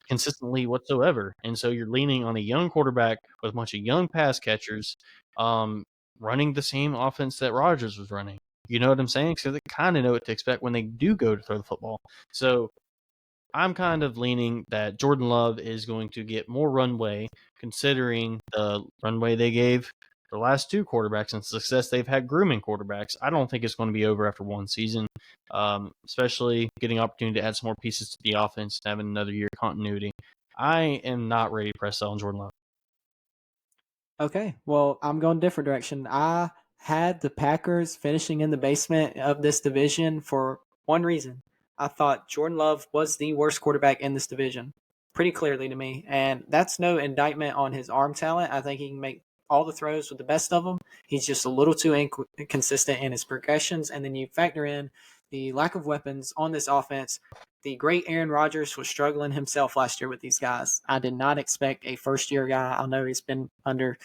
consistently whatsoever. And so you're leaning on a young quarterback with a bunch of young pass catchers running the same offense that Rodgers was running. You know what I'm saying? So they kind of know what to expect when they do go to throw the football. So I'm kind of leaning that Jordan Love is going to get more runway, considering the runway they gave the last 2 quarterbacks and success they've had grooming quarterbacks. I don't think it's going to be over after 1 season, especially getting opportunity to add some more pieces to the offense and having another year of continuity. I am not ready to press sell on Jordan Love. Okay, well, I'm going a different direction. I had the Packers finishing in the basement of this division for one reason. I thought Jordan Love was the worst quarterback in this division, pretty clearly to me. And that's no indictment on his arm talent. I think he can make all the throws with the best of them. He's just a little too inconsistent in his progressions. And then you factor in the lack of weapons on this offense. The great Aaron Rodgers was struggling himself last year with these guys. I did not expect a first-year guy. I know he's been on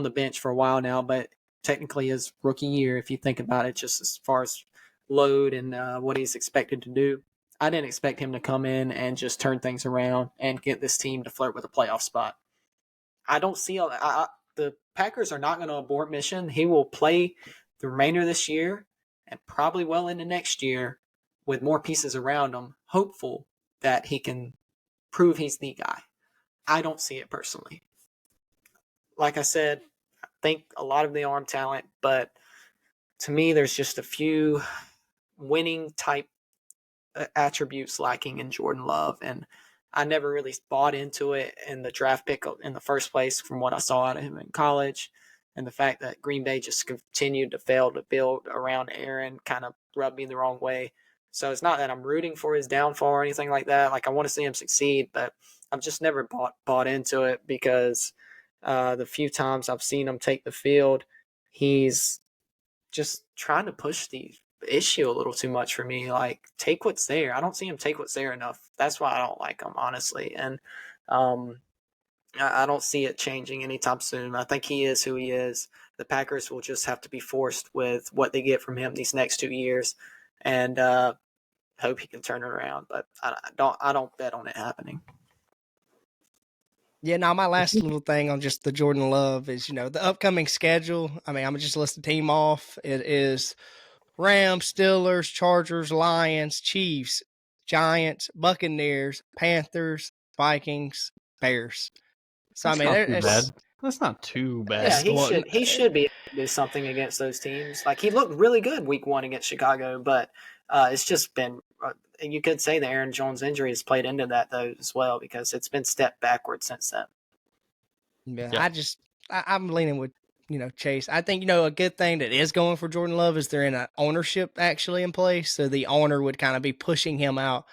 the bench for a while now, but technically his rookie year, if you think about it, just as far as load and what he's expected to do. I didn't expect him to come in and just turn things around and get this team to flirt with a playoff spot. I don't see the Packers are not going to abort mission. He will play the remainder of this year and probably well into next year with more pieces around him, hopeful that he can prove he's the guy. I don't see it personally. Like I said, I think a lot of the arm talent, but to me, there's just a few winning type attributes lacking in Jordan Love, and I never really bought into it in the draft pick in the first place from what I saw out of him in college, and the fact that Green Bay just continued to fail to build around Aaron kind of rubbed me the wrong way. So it's not that I'm rooting for his downfall or anything like that. Like, I want to see him succeed, but I've just never bought into it because the few times I've seen him take the field, he's just trying to push the issue a little too much for me. Like, take what's there. I don't see him take what's there enough. That's why I don't like him, honestly. And I don't see it changing anytime soon. I think he is who he is. The Packers will just have to be forced with what they get from him these next 2 years, and hope he can turn it around. But I don't bet on it happening. Yeah, now my last little thing on just the Jordan Love is, the upcoming schedule. I'm gonna just list the team off. It is Rams, Steelers, Chargers, Lions, Chiefs, Giants, Buccaneers, Panthers, Vikings, Bears. So That's not too bad. That's not too Yeah, bad. he should be able to do something against those teams. Like he looked really good week 1 against Chicago, but it's just been. And you could say the Aaron Jones injury has played into that though as well because it's been stepped backwards since then. Yeah. I'm leaning with Chase. I think a good thing that is going for Jordan Love is they're in a ownership actually in place, so the owner would kind of be pushing him out.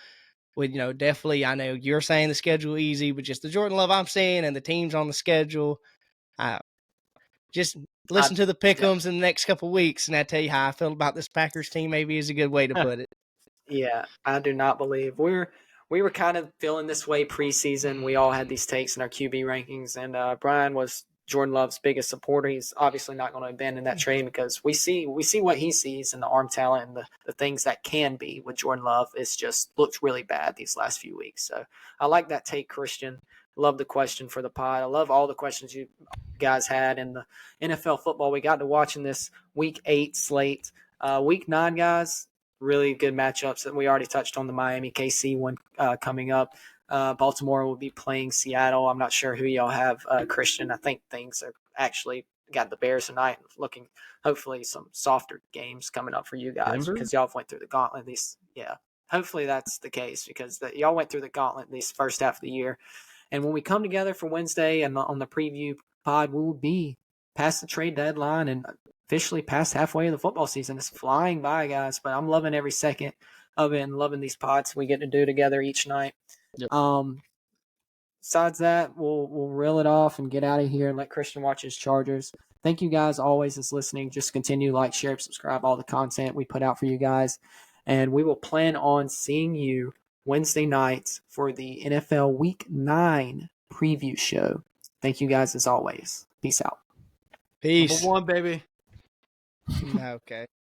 With definitely, I know you're saying the schedule easy, but just the Jordan Love I'm seeing and the teams on the schedule, just listen to the pick'ems in the next couple of weeks, and I tell you how I feel about this Packers team. Maybe is a good way to put it. Yeah, I do not believe we were kind of feeling this way preseason. We all had these takes in our QB rankings, and Brian was Jordan Love's biggest supporter. He's obviously not going to abandon that train because we see what he sees in the arm talent and the things that can be with Jordan Love. It's just looked really bad these last few weeks. So I like that take, Christian. Love the question for the pod. I love all the questions you guys had in the NFL football. We got to watching this week 8 slate. Week 9, guys, really good matchups that we already touched on the Miami KC one coming up. Baltimore will be playing Seattle. I'm not sure who y'all have, Christian. I think things are actually got the Bears tonight. Looking hopefully some softer games coming up for you guys Denver? because y'all went through the gauntlet. Hopefully that's the case because y'all went through the gauntlet this first half of the year. And when we come together for Wednesday and on the preview pod, we will be past the trade deadline and officially past halfway of the football season. It's flying by, guys, but I'm loving every second of it and loving these pods we get to do together each night. Yep. Besides that, we'll reel it off and get out of here and let Christian watch his Chargers. Thank you guys always as listening. Just continue to like, share, subscribe all the content we put out for you guys. And we will plan on seeing you Wednesday nights for the NFL Week 9 preview show. Thank you guys as always. Peace out. Peace. Number 1, baby. Okay.